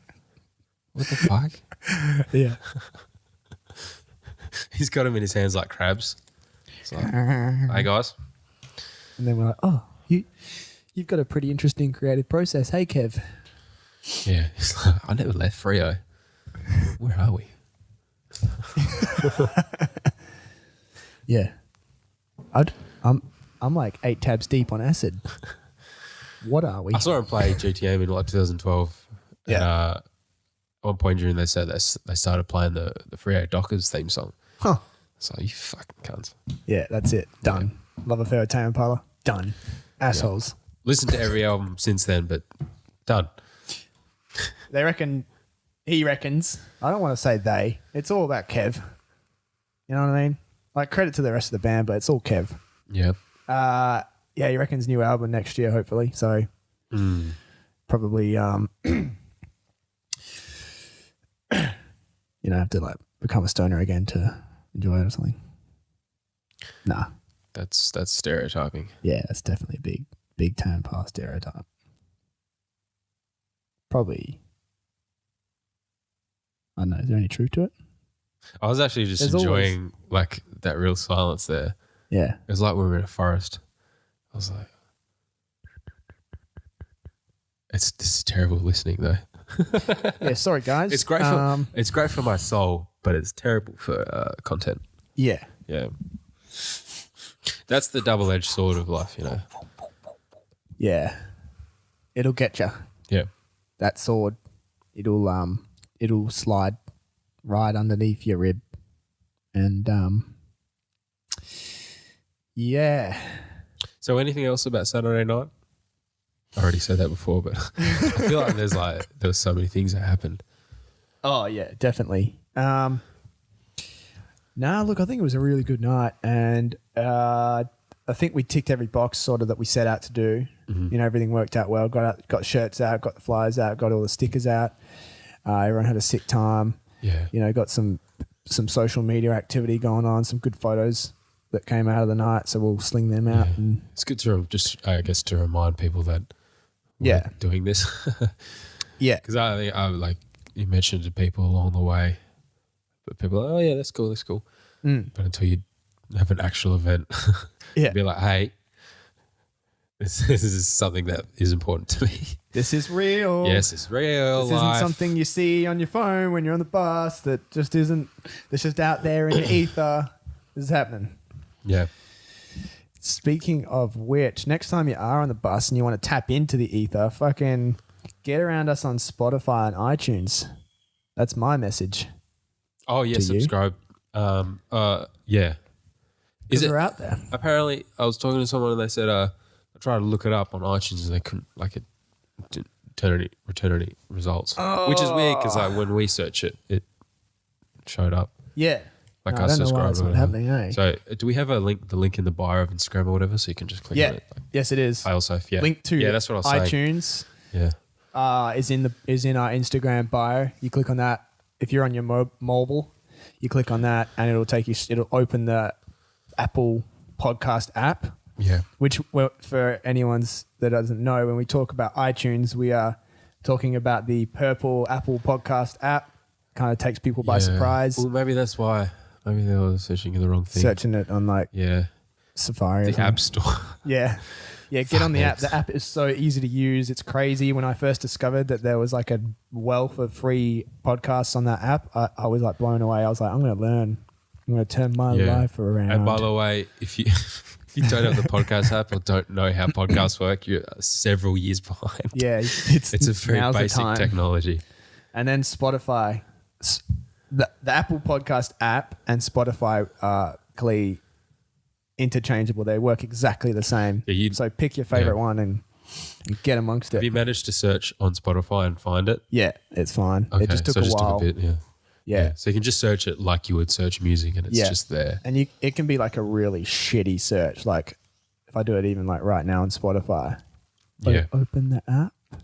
Speaker 2: what the fuck?
Speaker 1: Yeah.
Speaker 2: He's got them in his hands like crabs. It's like, hey guys.
Speaker 1: And then we're like, "Oh, you've got a pretty interesting creative process, hey Kev."
Speaker 2: Yeah. He's like, I never left Freo. Where are we?
Speaker 1: Yeah. I'm like 8 tabs deep on acid. What are we?
Speaker 2: I saw him play GTA in like 2012.
Speaker 1: Yeah.
Speaker 2: And, at one point during they said they started playing the Freo Dockers theme song.
Speaker 1: Huh.
Speaker 2: So you fucking cunts.
Speaker 1: Yeah, that's it. Done. Yeah. Love Affair with Tame Impala. Done. Assholes.
Speaker 2: Yeah. Listened to every album since then, but done.
Speaker 1: They reckon, he reckons, I don't want to say they, it's all about Kev. You know what I mean? Like credit to the rest of the band, but it's all Kev.
Speaker 2: Yeah.
Speaker 1: Yeah, he reckons new album next year, hopefully. So probably, have to like become a stoner again to enjoy it or something. Nah.
Speaker 2: That's stereotyping.
Speaker 1: Yeah, that's definitely a big time past stereotype. Probably. I don't know. Is there any truth to it?
Speaker 2: I was actually just enjoying like that real silence there.
Speaker 1: Yeah.
Speaker 2: It was like we were in a forest. I was like, this is terrible listening though.
Speaker 1: Yeah, sorry guys.
Speaker 2: It's great for my soul, but it's terrible for content.
Speaker 1: Yeah.
Speaker 2: Yeah. That's the double-edged sword of life, you know.
Speaker 1: Yeah. It'll get you.
Speaker 2: Yeah.
Speaker 1: That sword, it'll slide right underneath your rib. And yeah.
Speaker 2: So anything else about Saturday night? I already said that before, but I feel like there was so many things that happened.
Speaker 1: Oh yeah, definitely. Look, I think it was a really good night, and I think we ticked every box sort of that we set out to do. Mm-hmm. Everything worked out well. Got shirts out, got the flyers out, got all the stickers out. Everyone had a sick time.
Speaker 2: Yeah.
Speaker 1: Got some social media activity going on, some good photos that came out of the night, so we'll sling them out.
Speaker 2: Yeah.
Speaker 1: And
Speaker 2: it's good to remind people that we're doing this.
Speaker 1: Yeah.
Speaker 2: Because I think like you mentioned to people along the way, but people are like, oh yeah, that's cool. But until you have an actual event, be like, hey, this is something that is important to me.
Speaker 1: This is real.
Speaker 2: Yes, it's real.
Speaker 1: This isn't something you see on your phone when you're on the bus that just isn't, that's just out there in the ether. This is happening.
Speaker 2: Yeah.
Speaker 1: Speaking of which, next time you are on the bus and you want to tap into the ether, fucking get around us on Spotify and iTunes. That's my message.
Speaker 2: Oh, yeah,
Speaker 1: to
Speaker 2: subscribe. Yeah.
Speaker 1: Is it out there?
Speaker 2: Apparently, I was talking to someone and they said I tried to look it up on iTunes and they couldn't, like, it didn't return any results. Which is weird because when we search it, it showed up.
Speaker 1: Yeah.
Speaker 2: Like
Speaker 1: I don't know why it's not happening, eh?
Speaker 2: So do we have the link in the bio of Instagram or whatever so you can just click on it? Like,
Speaker 1: yes, it is.
Speaker 2: Failsafe, yeah.
Speaker 1: Link to
Speaker 2: that's what I was saying.
Speaker 1: iTunes.
Speaker 2: Yeah.
Speaker 1: Is in our Instagram bio. You click on that. If you're on your mobile, you click on that and it'll open the Apple podcast app.
Speaker 2: Yeah.
Speaker 1: Which, for anyone that doesn't know, when we talk about iTunes, we are talking about the purple Apple podcast app. Kind of takes people by surprise.
Speaker 2: Well, maybe that's why. Maybe they were searching the wrong thing.
Speaker 1: Searching it on Safari.
Speaker 2: The App Store.
Speaker 1: Yeah. Yeah, get on the app. The app is so easy to use. It's crazy. When I first discovered that there was like a wealth of free podcasts on that app, I was like blown away. I was like, I'm going to learn. I'm going to turn my life around.
Speaker 2: And by the way, if you don't have the podcast app or don't know how podcasts work, you're several years behind.
Speaker 1: Yeah,
Speaker 2: it's a very basic technology.
Speaker 1: And then Spotify. The Apple Podcast app and Spotify are clearly interchangeable. They work exactly the same.
Speaker 2: Yeah,
Speaker 1: so pick your favorite one and get amongst it.
Speaker 2: Have you managed to search on Spotify and find it?
Speaker 1: Yeah, it's fine.
Speaker 2: Okay,
Speaker 1: it just took a while.
Speaker 2: Took a bit, yeah. So you can just search it like you would search music and it's just there.
Speaker 1: And it can be like a really shitty search. Like if I do it even like right now on Spotify. Open the app. You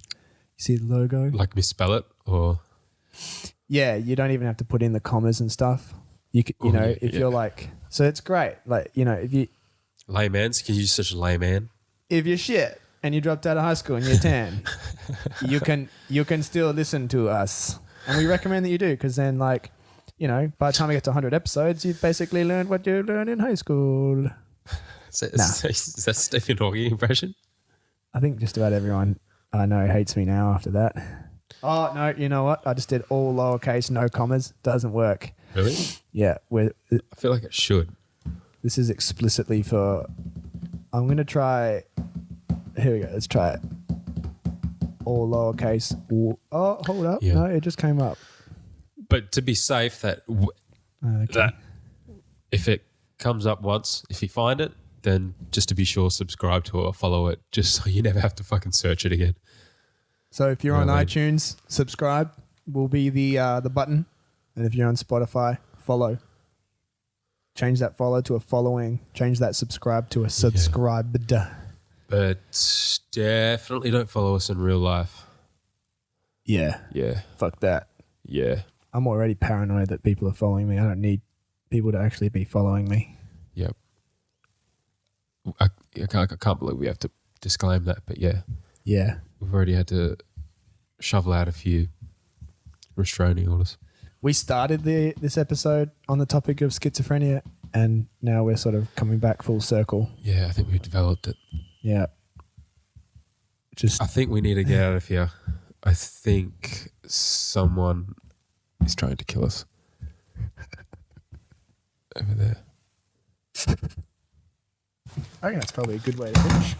Speaker 1: see the logo?
Speaker 2: Like misspell it or...
Speaker 1: Yeah, you don't even have to put in the commas and stuff. If you're like, so it's great. Like, if you...
Speaker 2: Laymans, can you just search Layman?
Speaker 1: If you're shit and you dropped out of high school and you're 10, you can still listen to us. And we recommend that you do because then by the time we get to 100 episodes, you've basically learned what you learned in high school.
Speaker 2: Is that Stephen Hawking impression?
Speaker 1: I think just about everyone I know hates me now after that. Oh, no, you know what? I just did all lowercase, no commas. Doesn't work.
Speaker 2: Really?
Speaker 1: Yeah.
Speaker 2: I feel like it should.
Speaker 1: This is explicitly for... I'm going to try... Here we go. Let's try it. All lowercase. Oh, hold up. Yeah. No, it just came up.
Speaker 2: But to be safe, that if it comes up once, if you find it, then just to be sure, subscribe to it or follow it just so you never have to fucking search it again.
Speaker 1: So if you're on iTunes, subscribe will be the button. And if you're on Spotify, follow. Change that follow to a following. Change that subscribe to a subscribed.
Speaker 2: But definitely don't follow us in real life.
Speaker 1: Yeah.
Speaker 2: Yeah.
Speaker 1: Fuck that.
Speaker 2: Yeah.
Speaker 1: I'm already paranoid that people are following me. I don't need people to actually be following me.
Speaker 2: Yep. I can't believe we have to disclaim that, but yeah.
Speaker 1: Yeah.
Speaker 2: We've already had to shovel out a few restraining orders.
Speaker 1: We started this episode on the topic of schizophrenia and now we're sort of coming back full circle.
Speaker 2: Yeah, I think we developed it.
Speaker 1: Yeah. I
Speaker 2: think we need to get out of here. I think someone is trying to kill us. Over there.
Speaker 1: I think that's probably a good way to finish.